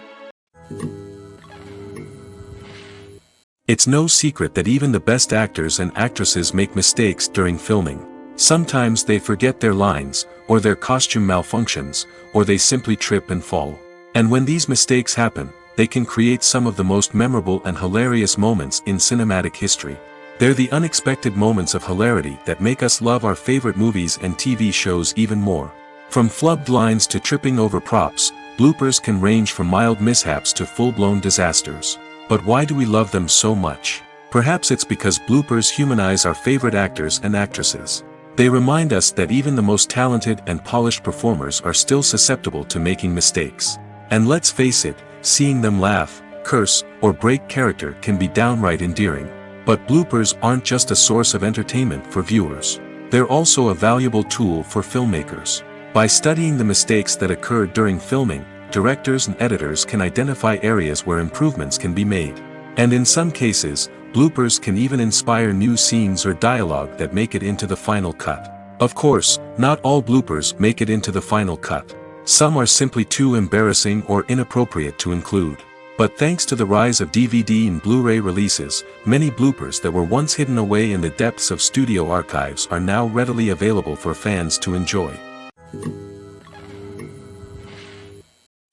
It's no secret that even the best actors and actresses make mistakes during filming. Sometimes they forget their lines, or their costume malfunctions, or they simply trip and fall. And when these mistakes happen, they can create some of the most memorable and hilarious moments in cinematic history. They're the unexpected moments of hilarity that make us love our favorite movies and TV shows even more. From flubbed lines to tripping over props, bloopers can range from mild mishaps to full-blown disasters. But why do we love them so much? Perhaps it's because bloopers humanize our favorite actors and actresses. They remind us that even the most talented and polished performers are still susceptible to making mistakes. And let's face it, seeing them laugh, curse, or break character can be downright endearing. But bloopers aren't just a source of entertainment for viewers. They're also a valuable tool for filmmakers. By studying the mistakes that occurred during filming, directors and editors can identify areas where improvements can be made. And in some cases, bloopers can even inspire new scenes or dialogue that make it into the final cut. Of course, not all bloopers make it into the final cut. Some are simply too embarrassing or inappropriate to include. But thanks to the rise of DVD and Blu-ray releases, many bloopers that were once hidden away in the depths of studio archives are now readily available for fans to enjoy.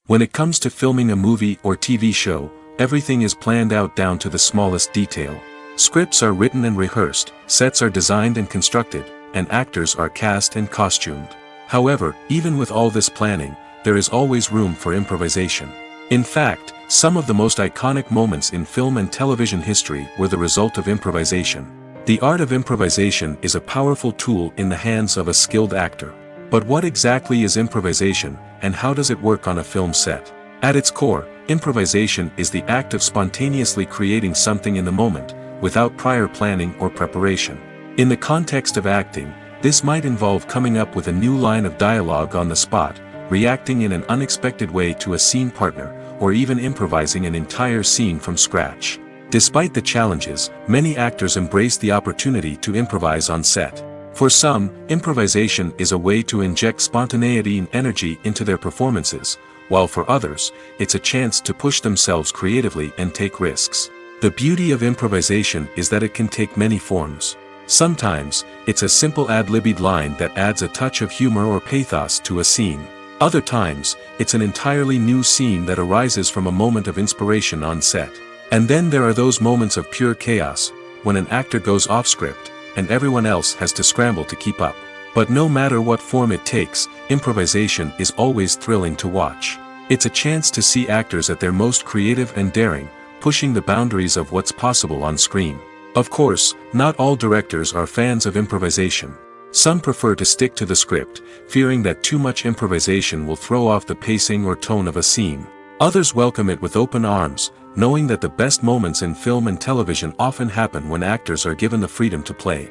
When it comes to filming a movie or TV show, everything is planned out down to the smallest detail. Scripts are written and rehearsed, sets are designed and constructed, and actors are cast and costumed. However, even with all this planning, there is always room for improvisation. In fact, some of the most iconic moments in film and television history were the result of improvisation. The art of improvisation is a powerful tool in the hands of a skilled actor. But what exactly is improvisation, and how does it work on a film set? At its core, improvisation is the act of spontaneously creating something in the moment, without prior planning or preparation. In the context of acting, this might involve coming up with a new line of dialogue on the spot, reacting in an unexpected way to a scene partner, or even improvising an entire scene from scratch. Despite the challenges, many actors embrace the opportunity to improvise on set. For some, improvisation is a way to inject spontaneity and energy into their performances, while for others, it's a chance to push themselves creatively and take risks. The beauty of improvisation is that it can take many forms. Sometimes, it's a simple ad-libbed line that adds a touch of humor or pathos to a scene. Other times, it's an entirely new scene that arises from a moment of inspiration on set. And then there are those moments of pure chaos, when an actor goes off script, and everyone else has to scramble to keep up. But no matter what form it takes, improvisation is always thrilling to watch. It's a chance to see actors at their most creative and daring, pushing the boundaries of what's possible on screen. Of course, not all directors are fans of improvisation. Some prefer to stick to the script, fearing that too much improvisation will throw off the pacing or tone of a scene. Others welcome it with open arms, knowing that the best moments in film and television often happen when actors are given the freedom to play.